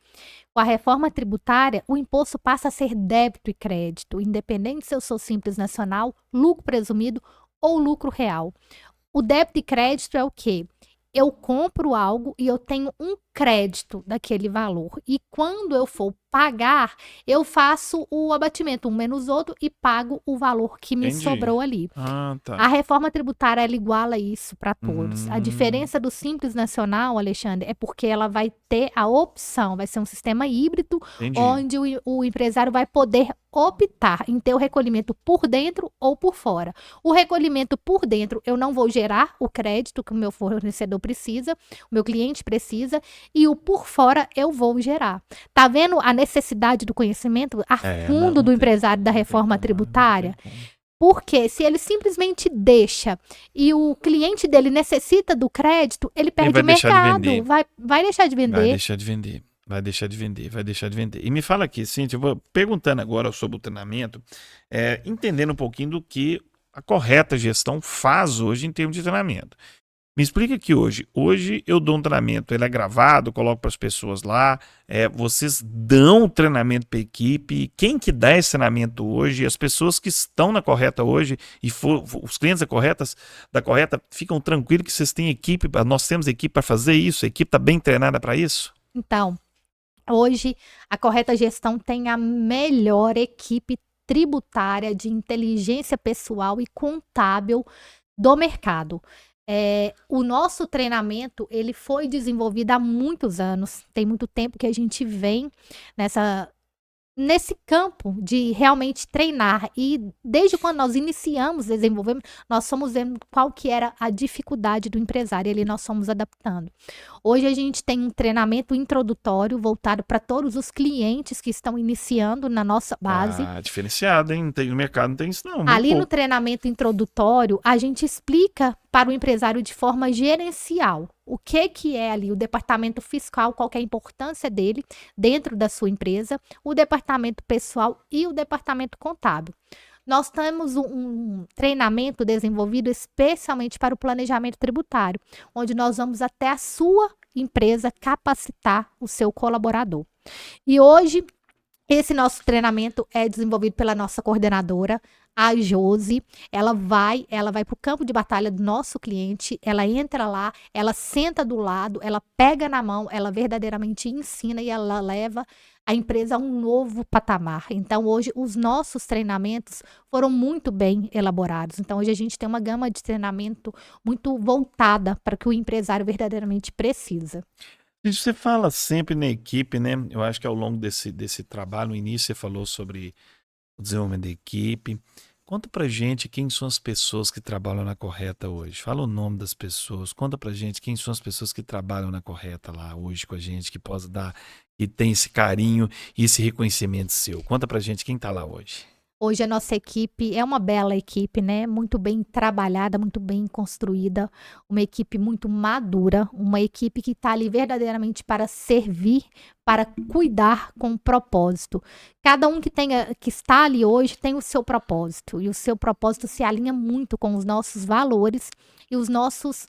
Speaker 2: Com a reforma tributária, o imposto passa a ser débito e crédito, independente se eu sou simples nacional, lucro presumido ou lucro real. O débito e crédito é o quê? Eu compro algo e eu tenho um crédito daquele valor. E quando eu for pagar, eu faço o abatimento, um menos outro, e pago o valor que me sobrou ali.
Speaker 1: Tá.
Speaker 2: A reforma tributária, ela iguala isso para todos. A diferença do Simples Nacional, Alexandre, é porque ela vai ter a opção, vai ser um sistema híbrido, onde o empresário vai poder optar em ter o recolhimento por dentro ou por fora. O recolhimento por dentro, eu não vou gerar o crédito que o meu fornecedor precisa, o meu cliente precisa, e o por fora eu vou gerar. Tá vendo a necessidade do conhecimento a fundo do empresário da reforma tributária? Porque se ele simplesmente deixa e o cliente dele necessita do crédito, ele perde o mercado, vai deixar de vender.
Speaker 1: Vai deixar de vender. E me fala aqui, Cíntia, eu vou perguntando agora sobre o treinamento, entendendo um pouquinho do que a correta gestão faz hoje em termos de treinamento. Me explica aqui hoje eu dou um treinamento, ele é gravado, coloco para as pessoas lá, vocês dão treinamento para a equipe, quem que dá esse treinamento hoje, as pessoas que estão na correta hoje, e os clientes da correta, ficam tranquilos que vocês têm equipe, nós temos equipe para fazer isso, a equipe está bem treinada para isso?
Speaker 2: Então, hoje a correta gestão tem a melhor equipe tributária de inteligência pessoal e contábil do mercado. O nosso treinamento, ele foi desenvolvido há muitos anos, tem muito tempo que a gente vem nesse campo de realmente treinar, e desde quando nós iniciamos, desenvolvemos, nós fomos vendo qual que era a dificuldade do empresário, e ali nós fomos adaptando. Hoje a gente tem um treinamento introdutório voltado para todos os clientes que estão iniciando na nossa base.
Speaker 1: Diferenciado, hein? No mercado não tem isso não.
Speaker 2: Ali no treinamento introdutório, a gente explica para o empresário de forma gerencial o que é ali o departamento fiscal, qual que é a importância dele dentro da sua empresa, o departamento pessoal e o departamento contábil. Nós temos um treinamento desenvolvido especialmente para o planejamento tributário, onde nós vamos até a sua empresa capacitar o seu colaborador. E hoje, esse nosso treinamento é desenvolvido pela nossa coordenadora, a Josi. Ela vai para o campo de batalha do nosso cliente, ela entra lá, ela senta do lado, ela pega na mão, ela verdadeiramente ensina e ela leva a empresa a um novo patamar. Então, hoje, os nossos treinamentos foram muito bem elaborados. Então, hoje a gente tem uma gama de treinamento muito voltada para o que o empresário verdadeiramente precisa.
Speaker 1: Você fala sempre na equipe, né? Eu acho que ao longo desse trabalho, no início você falou sobre o desenvolvimento da equipe. Conta pra gente quem são as pessoas que trabalham na correta hoje. Fala o nome das pessoas. Conta pra gente quem são as pessoas que trabalham na correta lá hoje com a gente, que possa dar, que tem esse carinho e esse reconhecimento seu. Conta pra gente quem tá lá hoje.
Speaker 2: Hoje a nossa equipe é uma bela equipe, né? Muito bem trabalhada, muito bem construída, uma equipe muito madura, uma equipe que está ali verdadeiramente para servir, para cuidar com propósito. Cada um que está ali hoje tem o seu propósito. E o seu propósito se alinha muito com os nossos valores e os nossos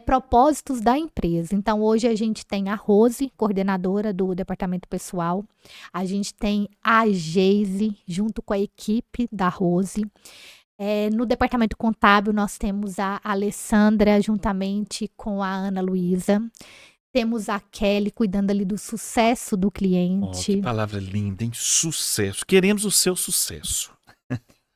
Speaker 2: propósitos da empresa. Então, hoje a gente tem a Rose, coordenadora do departamento pessoal. A gente tem a Geise, junto com a equipe da Rose. No departamento contábil, nós temos a Alessandra, juntamente com a Ana Luísa. Temos a Kelly cuidando ali do sucesso do cliente.
Speaker 1: Que palavra linda, hein? Sucesso. Queremos o seu sucesso.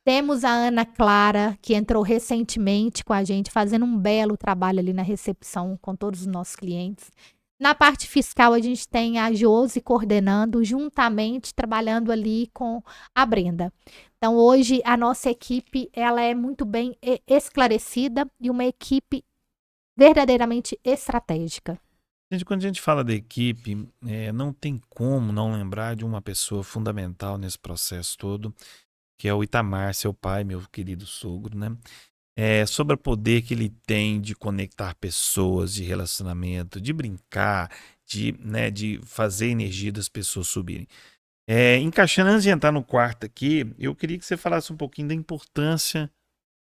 Speaker 2: Temos a Ana Clara, que entrou recentemente com a gente, fazendo um belo trabalho ali na recepção com todos os nossos clientes. Na parte fiscal, a gente tem a Josi coordenando, juntamente, trabalhando ali com a Brenda. Então, hoje, a nossa equipe, ela é muito bem esclarecida e uma equipe verdadeiramente estratégica.
Speaker 1: Gente, quando a gente fala da equipe, não tem como não lembrar de uma pessoa fundamental nesse processo todo, que é o Itamar, seu pai, meu querido sogro, né? Sobre o poder que ele tem de conectar pessoas, de relacionamento, de brincar, de fazer a energia das pessoas subirem. Encaixando, antes de entrar no quarto aqui, eu queria que você falasse um pouquinho da importância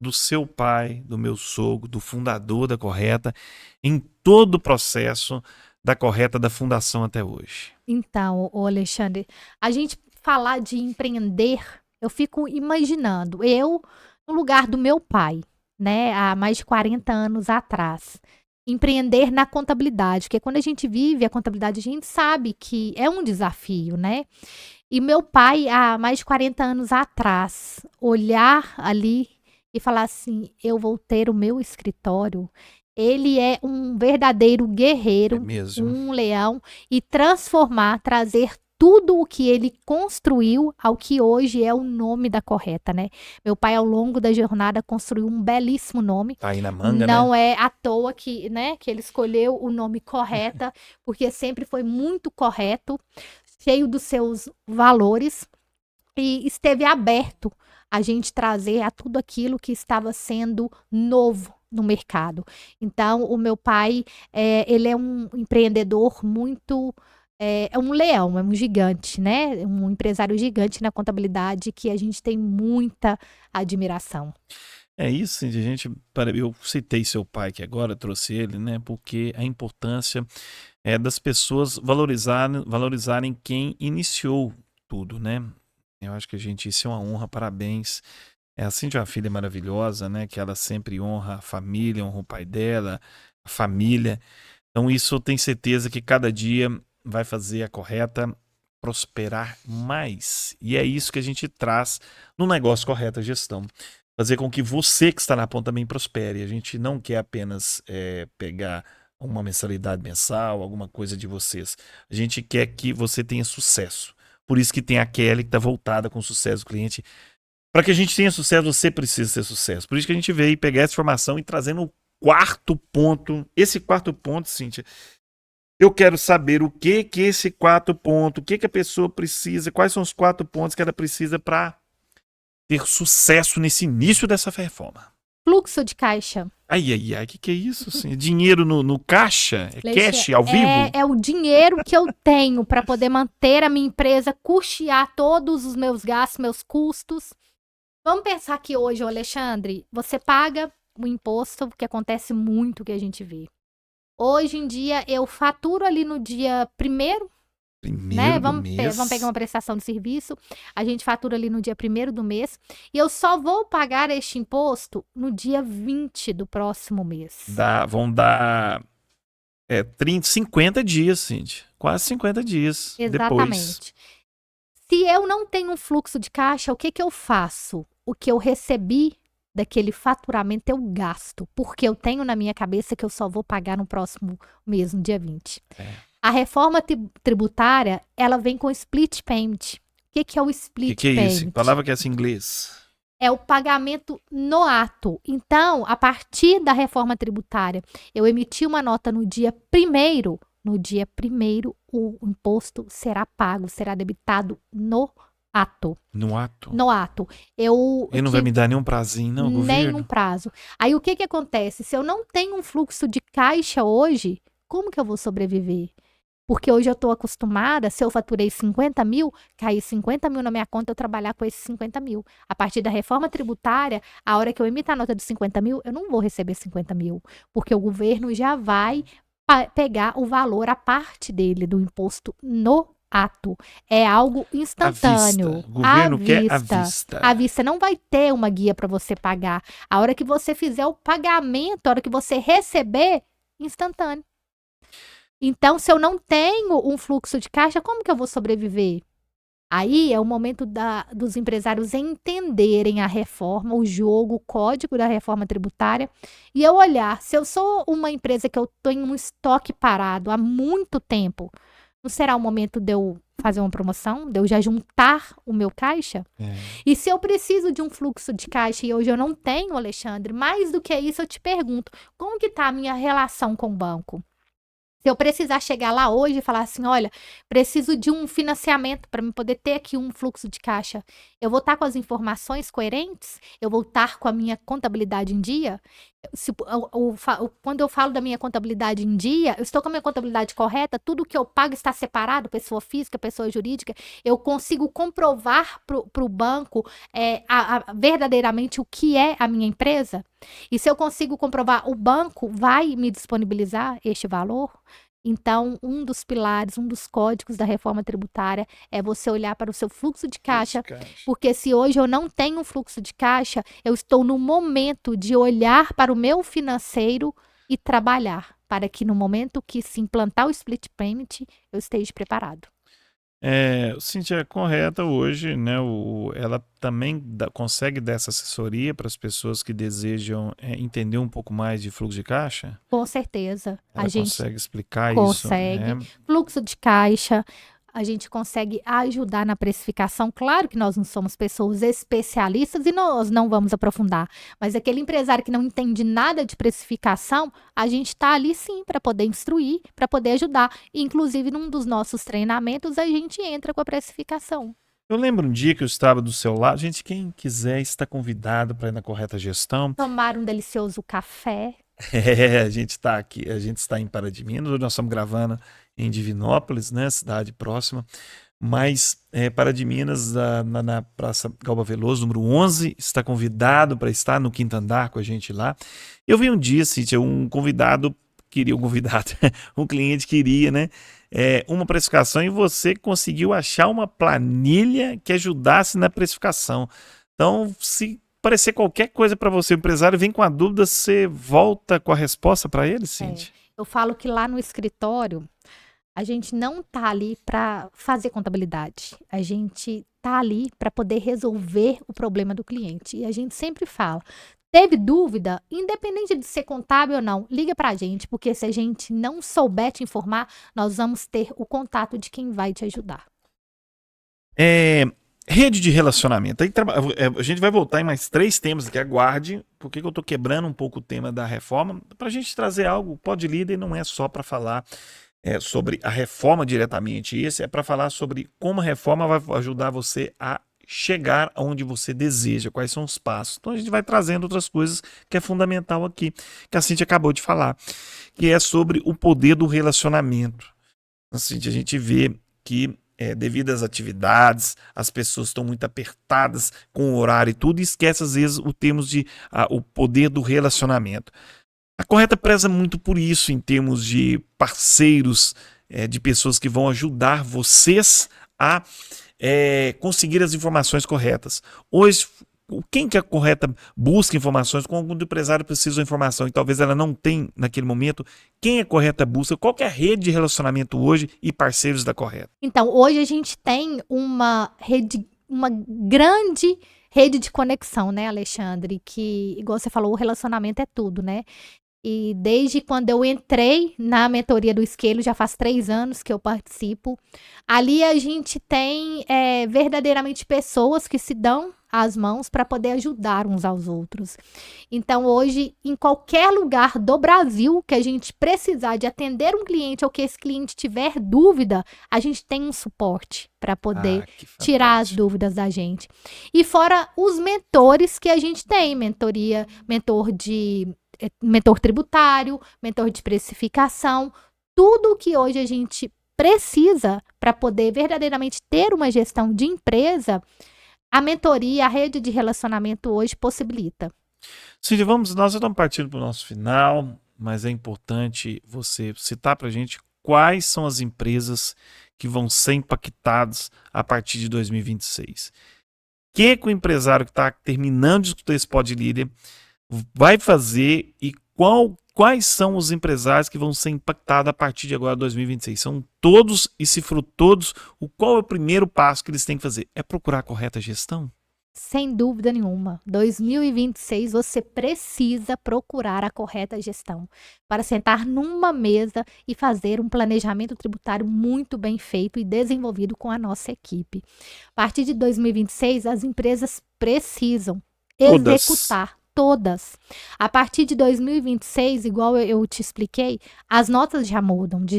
Speaker 1: do seu pai, do meu sogro, do fundador da Correta, em todo o processo da Correta, da fundação até hoje.
Speaker 2: Então, Alexandre, a gente falar de empreender, eu fico imaginando, eu no lugar do meu pai, né, há mais de 40 anos atrás, empreender na contabilidade, porque quando a gente vive a contabilidade, a gente sabe que é um desafio, né? E meu pai, há mais de 40 anos atrás, olhar ali e falar assim, eu vou ter o meu escritório. Ele é um verdadeiro guerreiro, um leão, e trazer tudo o que ele construiu ao que hoje é o nome da Correta, né? Meu pai, ao longo da jornada, construiu um belíssimo nome.
Speaker 1: Tá aí na manga,
Speaker 2: não
Speaker 1: né?
Speaker 2: é à toa que ele escolheu o nome Correta, porque sempre foi muito correto, cheio dos seus valores, e esteve aberto a gente trazer a tudo aquilo que estava sendo novo no mercado. Então, o meu pai, ele é um empreendedor muito... É um leão, é um gigante, né? Um empresário gigante na contabilidade que a gente tem muita admiração.
Speaker 1: É isso, eu citei seu pai que agora, trouxe ele, né? Porque a importância das pessoas valorizarem quem iniciou tudo, né? Eu acho que isso é uma honra, parabéns. A Cintia é uma filha maravilhosa, né? Que ela sempre honra a família, honra o pai dela, a família. Então isso eu tenho certeza que cada dia vai fazer a Correta prosperar mais. E é isso que a gente traz no negócio Correta Gestão. Fazer com que você que está na ponta também prospere. A gente não quer apenas pegar uma mensalidade mensal, alguma coisa de vocês. A gente quer que você tenha sucesso. Por isso que tem a Kelly que está voltada com o sucesso do cliente. Para que a gente tenha sucesso, você precisa ter sucesso. Por isso que a gente veio pegar essa informação e trazendo o quarto ponto. Esse quarto ponto, Cíntia, eu quero saber o que é esse quarto ponto, o que a pessoa precisa, quais são os 4 pontos que ela precisa para ter sucesso nesse início dessa reforma.
Speaker 2: Fluxo de caixa.
Speaker 1: Ai, que é isso? Assim? Dinheiro no caixa? Cash ao vivo?
Speaker 2: É o dinheiro que eu tenho para poder manter a minha empresa, custear todos os meus gastos, meus custos. Vamos pensar que hoje, Alexandre, você paga o imposto, que acontece muito que a gente vê. Hoje em dia, eu faturo ali no dia 1º, né? Vamos pegar uma prestação de serviço, a gente fatura ali no dia 1º do mês, e eu só vou pagar este imposto no dia 20 do próximo mês.
Speaker 1: Vão dar 50 dias, Cíntia. Quase 50 dias.
Speaker 2: Exatamente. Depois. Se eu não tenho um fluxo de caixa, o que eu faço? O que eu recebi daquele faturamento eu gasto, porque eu tenho na minha cabeça que eu só vou pagar no próximo mês, no dia 20. A reforma tributária, ela vem com split payment. O que é o split payment?
Speaker 1: É isso? Palavra que é esse em inglês.
Speaker 2: É o pagamento no ato. Então, a partir da reforma tributária, eu emiti uma nota no dia 1º. No dia 1º, o imposto será pago, será debitado no ato.
Speaker 1: No ato?
Speaker 2: No ato.
Speaker 1: Ele não vai me dar nenhum prazinho, não, governo?
Speaker 2: Nenhum prazo. Aí, o que acontece? Se eu não tenho um fluxo de caixa hoje, como que eu vou sobreviver? Porque hoje eu estou acostumada, se eu faturei 50 mil, cair 50 mil na minha conta, eu trabalhar com esses 50 mil. A partir da reforma tributária, a hora que eu emitir a nota de 50 mil, eu não vou receber 50 mil, porque o governo já vai pegar o valor, a parte dele do imposto no ato. É algo instantâneo.
Speaker 1: O governo quer à vista.
Speaker 2: À vista. Não vai ter uma guia para você pagar. A hora que você fizer o pagamento, a hora que você receber, instantâneo. Então, se eu não tenho um fluxo de caixa, como que eu vou sobreviver? Aí é o momento dos empresários entenderem a reforma, o jogo, o código da reforma tributária, e eu olhar, se eu sou uma empresa que eu tenho um estoque parado há muito tempo, não será o momento de eu fazer uma promoção, de eu já juntar o meu caixa? E se eu preciso de um fluxo de caixa e hoje eu não tenho, Alexandre, mais do que isso eu te pergunto, como que está a minha relação com o banco? Se eu precisar chegar lá hoje e falar assim, olha, preciso de um financiamento para me poder ter aqui um fluxo de caixa, eu vou estar com as informações coerentes? Eu vou estar com a minha contabilidade em dia? Quando eu falo da minha contabilidade em dia, eu estou com a minha contabilidade correta? Tudo que eu pago está separado, pessoa física, pessoa jurídica? Eu consigo comprovar para o banco verdadeiramente o que é a minha empresa? E se eu consigo comprovar, o banco vai me disponibilizar este valor? Então, um dos pilares, um dos códigos da reforma tributária é você olhar para o seu fluxo de caixa, porque se hoje eu não tenho um fluxo de caixa, eu estou no momento de olhar para o meu financeiro e trabalhar, para que no momento que se implantar o split payment, eu esteja preparado.
Speaker 1: Cíntia, é correta hoje, né? Ela também consegue dar essa assessoria para as pessoas que desejam entender um pouco mais de fluxo de caixa?
Speaker 2: Com certeza.
Speaker 1: Ela consegue explicar isso?
Speaker 2: Consegue. Fluxo de caixa, a gente consegue ajudar na precificação. Claro que nós não somos pessoas especialistas e nós não vamos aprofundar. Mas aquele empresário que não entende nada de precificação, a gente está ali sim para poder instruir, para poder ajudar. Inclusive, num dos nossos treinamentos, a gente entra com a precificação.
Speaker 1: Eu lembro um dia que eu estava do seu lado. Gente, quem quiser está convidado para ir na Correta Gestão.
Speaker 2: Tomar um delicioso café.
Speaker 1: A gente está aqui, a gente está em Pará de Minas, nós estamos gravando em Divinópolis, né, cidade próxima, mas Pará de Minas, na Praça Galba Veloso, número 11, está convidado para estar no quinto andar com a gente lá. Eu vi um dia, Cíntia, um cliente queria, né, uma precificação e você conseguiu achar uma planilha que ajudasse na precificação. Então, se aparecer qualquer coisa para você, o empresário vem com a dúvida, você volta com a resposta para ele, Cíntia?
Speaker 2: Eu falo que lá no escritório, a gente não tá ali para fazer contabilidade. A gente tá ali para poder resolver o problema do cliente. E a gente sempre fala, teve dúvida, independente de ser contábil ou não, liga para a gente, porque se a gente não souber te informar, nós vamos ter o contato de quem vai te ajudar.
Speaker 1: Rede de relacionamento. Aí, a gente vai voltar em mais 3 temas aqui, aguarde, porque eu estou quebrando um pouco o tema da reforma, para a gente trazer algo, Pod Líder não é só para falar sobre a reforma diretamente, esse é para falar sobre como a reforma vai ajudar você a chegar aonde você deseja, quais são os passos. Então a gente vai trazendo outras coisas que é fundamental aqui, que a Cíntia acabou de falar, que é sobre o poder do relacionamento. Assim, a gente vê que devido às atividades, as pessoas estão muito apertadas com o horário e tudo, e esquece às vezes o termos de o poder do relacionamento. A Correta preza muito por isso em termos de parceiros, de pessoas que vão ajudar vocês a conseguir as informações corretas. Hoje, quem que a Correta busca informações, quando o empresário precisa de informação e talvez ela não tem naquele momento, quem a Correta busca, qual que é a rede de relacionamento hoje e parceiros da Correta?
Speaker 2: Então, hoje a gente tem uma grande rede de conexão, né, Alexandre? Que, igual você falou, o relacionamento é tudo, né? E desde quando eu entrei na mentoria do Esquelo, já faz 3 anos que eu participo, ali a gente tem verdadeiramente pessoas que se dão as mãos para poder ajudar uns aos outros. Então, hoje, em qualquer lugar do Brasil que a gente precisar de atender um cliente ou que esse cliente tiver dúvida, a gente tem um suporte para poder tirar as dúvidas da gente. E fora os mentores que a gente tem, mentor tributário, mentor de precificação, tudo que hoje a gente precisa para poder verdadeiramente ter uma gestão de empresa, a mentoria, a rede de relacionamento hoje possibilita.
Speaker 1: Cíntia, nós estamos partindo para o nosso final, mas é importante você citar para a gente quais são as empresas que vão ser impactadas a partir de 2026. O que o empresário que está terminando de escutar esse Pod Líder vai fazer e quais são os empresários que vão ser impactados a partir de agora, 2026? São todos, e se for todos, qual é o primeiro passo que eles têm que fazer? É procurar a correta gestão?
Speaker 2: Sem dúvida nenhuma. 2026 você precisa procurar a correta gestão para sentar numa mesa e fazer um planejamento tributário muito bem feito e desenvolvido com a nossa equipe. A partir de 2026, as empresas precisam executar todas. A partir de 2026, igual eu te expliquei, as notas já mudam de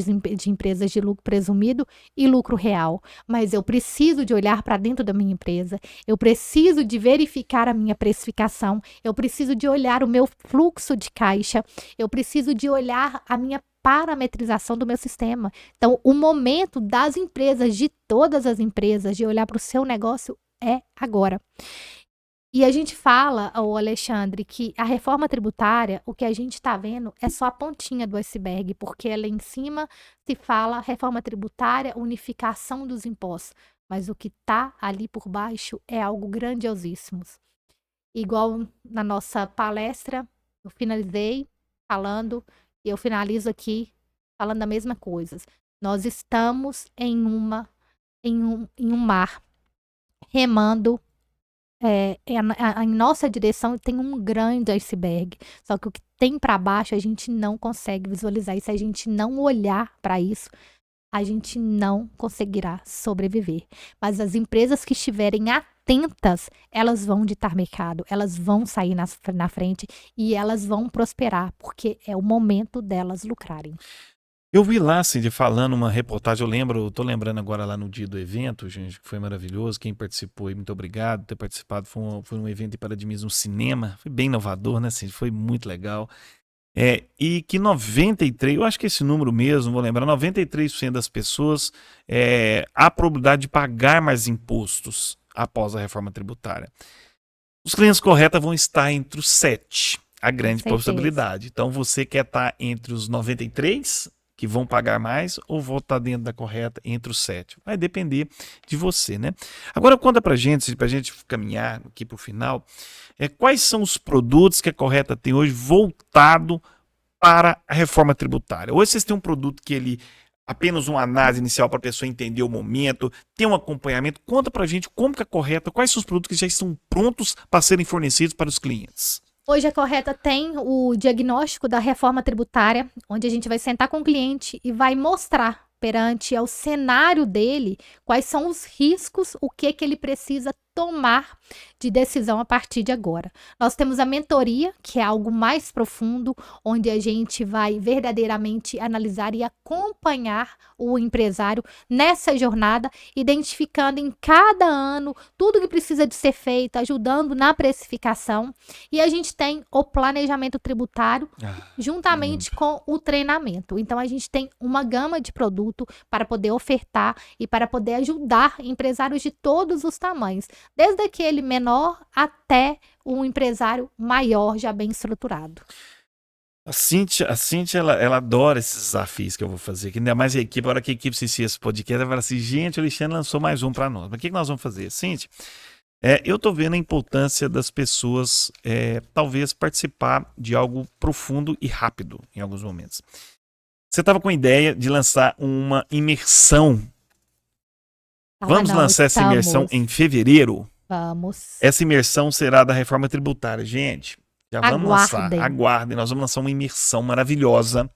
Speaker 2: empresas de lucro presumido e lucro real. Mas eu preciso de olhar para dentro da minha empresa, eu preciso de verificar a minha precificação, eu preciso de olhar o meu fluxo de caixa, eu preciso de olhar a minha parametrização do meu sistema. Então, o momento das empresas, de todas as empresas, de olhar para o seu negócio é agora. E a gente fala, Alexandre, que a reforma tributária, o que a gente está vendo é só a pontinha do iceberg, porque lá em cima se fala reforma tributária, unificação dos impostos, mas o que está ali por baixo é algo grandiosíssimo. Igual na nossa palestra, eu finalizei falando, e eu finalizo aqui falando a mesma coisa. Nós estamos em um mar, remando. Em nossa direção tem um grande iceberg, só que o que tem para baixo a gente não consegue visualizar, e se a gente não olhar para isso, a gente não conseguirá sobreviver. Mas as empresas que estiverem atentas, elas vão ditar mercado, elas vão sair na frente e elas vão prosperar, porque é o momento delas lucrarem.
Speaker 1: Eu vi lá, Cíntia, falando uma reportagem, tô lembrando agora lá no dia do evento, gente, que foi maravilhoso, quem participou aí, muito obrigado por ter participado, foi um evento em Paradigmas no cinema, foi bem inovador, né, Cíntia, foi muito legal, e que 93, eu acho que esse número mesmo, vou lembrar, 93% das pessoas, há a probabilidade de pagar mais impostos após a reforma tributária. Os clientes corretos vão estar entre os 7, a grande possibilidade, então você quer estar entre os 93%, que vão pagar mais, ou vão estar dentro da correta entre os 7. Vai depender de você, né? Agora conta pra gente caminhar aqui pro final, quais são os produtos que a correta tem hoje voltado para a reforma tributária? Hoje vocês têm um produto que ele apenas uma análise inicial para a pessoa entender o momento, tem um acompanhamento. Conta pra gente como que a correta, quais são os produtos que já estão prontos para serem fornecidos para os clientes?
Speaker 2: Hoje a correta tem o diagnóstico da reforma tributária, onde a gente vai sentar com o cliente e vai mostrar perante ao cenário dele quais são os riscos, o que ele precisa tomar de decisão a partir de agora. Nós temos a mentoria, que é algo mais profundo, onde a gente vai verdadeiramente analisar e acompanhar o empresário nessa jornada, identificando em cada ano tudo que precisa de ser feito, ajudando na precificação. E a gente tem o planejamento tributário, juntamente com o treinamento. Então, a gente tem uma gama de produto para poder ofertar e para poder ajudar empresários de todos os tamanhos, desde aquele menor até um empresário maior, já bem estruturado.
Speaker 1: A Cíntia ela adora esses desafios que eu vou fazer, que ainda mais a hora que a equipe assistir esse podcast, ela fala assim, gente, o Alexandre lançou mais um para nós. Mas o que nós vamos fazer? Cíntia, eu tô vendo a importância das pessoas, talvez, participar de algo profundo e rápido em alguns momentos. Você estava com a ideia de lançar uma imersão. Vamos lançar essa imersão em fevereiro?
Speaker 2: Vamos.
Speaker 1: Essa imersão será da reforma tributária. Gente, já vamos lançar. Aguardem. Nós vamos lançar uma imersão maravilhosa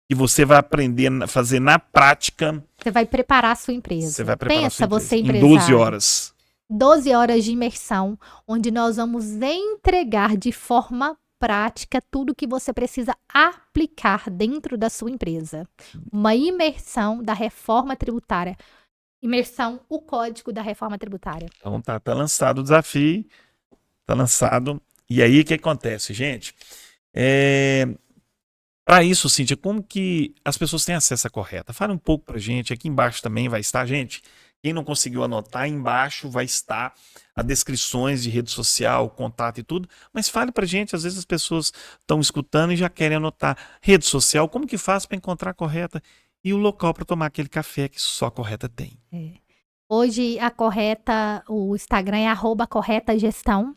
Speaker 1: que você vai aprender a fazer na prática.
Speaker 2: Você vai preparar a sua empresa.
Speaker 1: Você vai preparar a sua empresa.
Speaker 2: Você,
Speaker 1: em 12 horas.
Speaker 2: 12 horas de imersão, onde nós vamos entregar de forma prática tudo que você precisa aplicar dentro da sua empresa. Uma imersão da reforma tributária. Imersão, o código da reforma tributária.
Speaker 1: Então tá lançado o desafio, tá lançado. E aí o que acontece, gente? Para isso, Cíntia, como que as pessoas têm acesso à correta? Fala um pouco para a gente. Aqui embaixo também vai estar, gente. Quem não conseguiu anotar, aí embaixo vai estar as descrições de rede social, contato e tudo. Mas fale para a gente, às vezes as pessoas estão escutando e já querem anotar. Rede social, como que faz para encontrar a correta? E o local para tomar aquele café que só a correta tem.
Speaker 2: Hoje a correta, o Instagram é @corretagestão.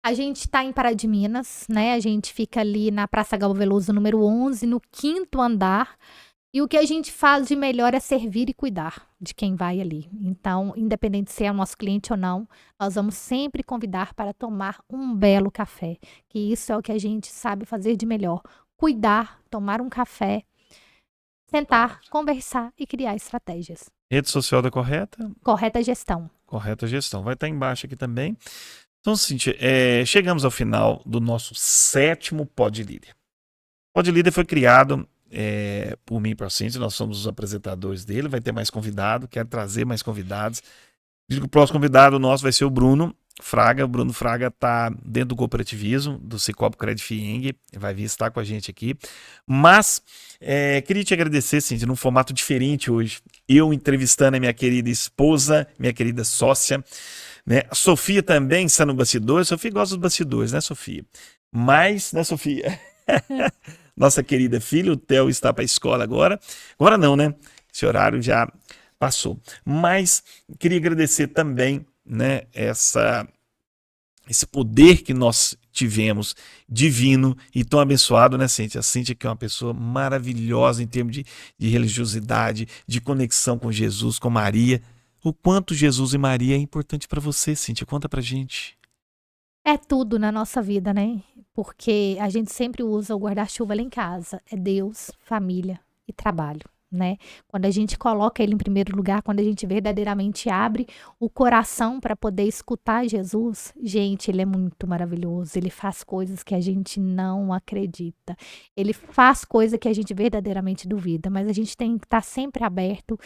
Speaker 2: A gente está em Pará de Minas, né? A gente fica ali na Praça Galba Veloso, número 11, no 5º andar. E o que a gente faz de melhor é servir e cuidar de quem vai ali. Então, independente se é o nosso cliente ou não, nós vamos sempre convidar para tomar um belo café. Que isso é o que a gente sabe fazer de melhor. Cuidar, tomar um café, sentar, conversar e criar estratégias.
Speaker 1: Rede social da Correta?
Speaker 2: Correta Gestão.
Speaker 1: Correta Gestão. Vai estar embaixo aqui também. Então, Cíntia, chegamos ao final do nosso 7º Pod Líder. O Pod Líder foi criado por mim e por Cíntia, nós somos os apresentadores dele, vai ter mais convidado, quero trazer mais convidados. Digo que o próximo convidado nosso vai ser o Bruno Fraga. O Bruno Fraga está dentro do cooperativismo, do Cicobi Credit Fieng, vai vir estar com a gente aqui. Mas queria te agradecer, Cíntia, num formato diferente hoje. Eu entrevistando a minha querida esposa, minha querida sócia, né? A Sofia também está no bastidor. A Sofia gosta dos bastidores, né, Sofia? Mas, né, Sofia? Nossa querida filha, o Theo está para a escola agora. Agora não, né? Esse horário já passou. Mas queria agradecer também, né, esse poder que nós tivemos, divino e tão abençoado, né, Cíntia? A Cíntia que é uma pessoa maravilhosa em termos de religiosidade, de conexão com Jesus, com Maria. O quanto Jesus e Maria é importante para você, Cíntia? Conta pra gente.
Speaker 2: É tudo na nossa vida, né? Porque a gente sempre usa o guarda-chuva lá em casa. É Deus, família e trabalho, né? Quando a gente coloca ele em primeiro lugar, quando a gente verdadeiramente abre o coração para poder escutar Jesus, gente, ele é muito maravilhoso. Ele faz coisas que a gente não acredita. Ele faz coisas que a gente verdadeiramente duvida, mas a gente tem que estar sempre aberto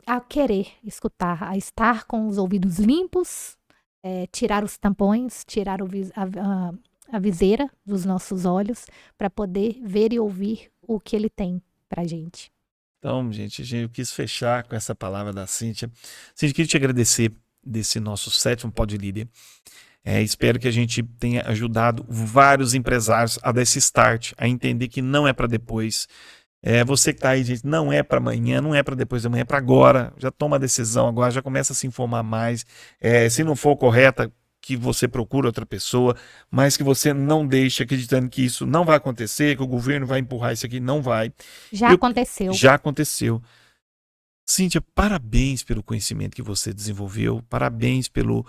Speaker 2: a querer escutar, a estar com os ouvidos limpos, tirar os tampões, tirar a viseira dos nossos olhos para poder ver e ouvir o que ele tem pra gente.
Speaker 1: Então, gente, eu quis fechar com essa palavra da Cíntia. Cíntia, queria te agradecer desse nosso 7º Pod Líder. Espero que a gente tenha ajudado vários empresários a dar esse start, a entender que não é para depois. Você que está aí, gente, não é para amanhã, não é para depois de amanhã, é para agora. Já toma a decisão agora, já começa a se informar mais. Se não for correta, que você procura outra pessoa, mas que você não deixe acreditando que isso não vai acontecer, que o governo vai empurrar isso aqui, não vai.
Speaker 2: Aconteceu.
Speaker 1: Já aconteceu. Cíntia, parabéns pelo conhecimento que você desenvolveu, parabéns pelo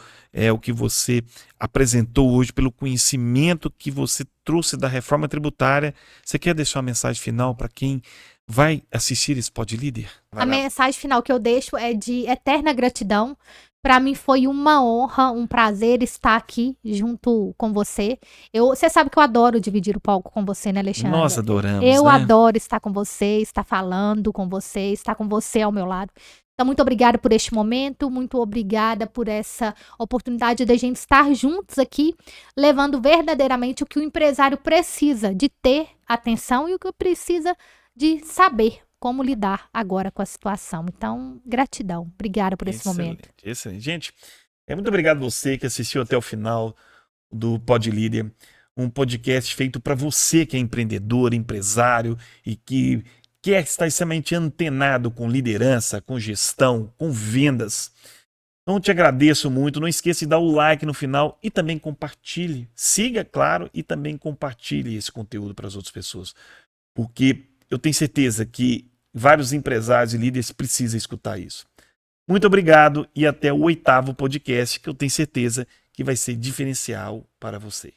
Speaker 1: o que você apresentou hoje, pelo conhecimento que você trouxe da reforma tributária. Você quer deixar uma mensagem final para quem vai assistir esse Pod Líder?
Speaker 2: A mensagem final que eu deixo é de eterna gratidão. Para mim foi uma honra, um prazer estar aqui junto com você. Você sabe que eu adoro dividir o palco com você, né, Alexandre?
Speaker 1: Nós adoramos,
Speaker 2: Eu
Speaker 1: né?
Speaker 2: adoro estar com você, estar falando com você, estar com você ao meu lado. Então, muito obrigada por este momento, muito obrigada por essa oportunidade de a gente estar juntos aqui, levando verdadeiramente o que o empresário precisa de ter atenção e o que precisa de saber como lidar agora com a situação. Então, gratidão. Obrigada por esse momento.
Speaker 1: Excelente. Gente, muito obrigado a você que assistiu até o final do Pod Líder, um podcast feito para você que é empreendedor, empresário e que quer estar extremamente antenado com liderança, com gestão, com vendas. Então, te agradeço muito. Não esqueça de dar o like no final e também compartilhe. Siga, claro, e também compartilhe esse conteúdo para as outras pessoas. Porque eu tenho certeza que vários empresários e líderes precisam escutar isso. Muito obrigado e até o 8º podcast, que eu tenho certeza que vai ser diferencial para você.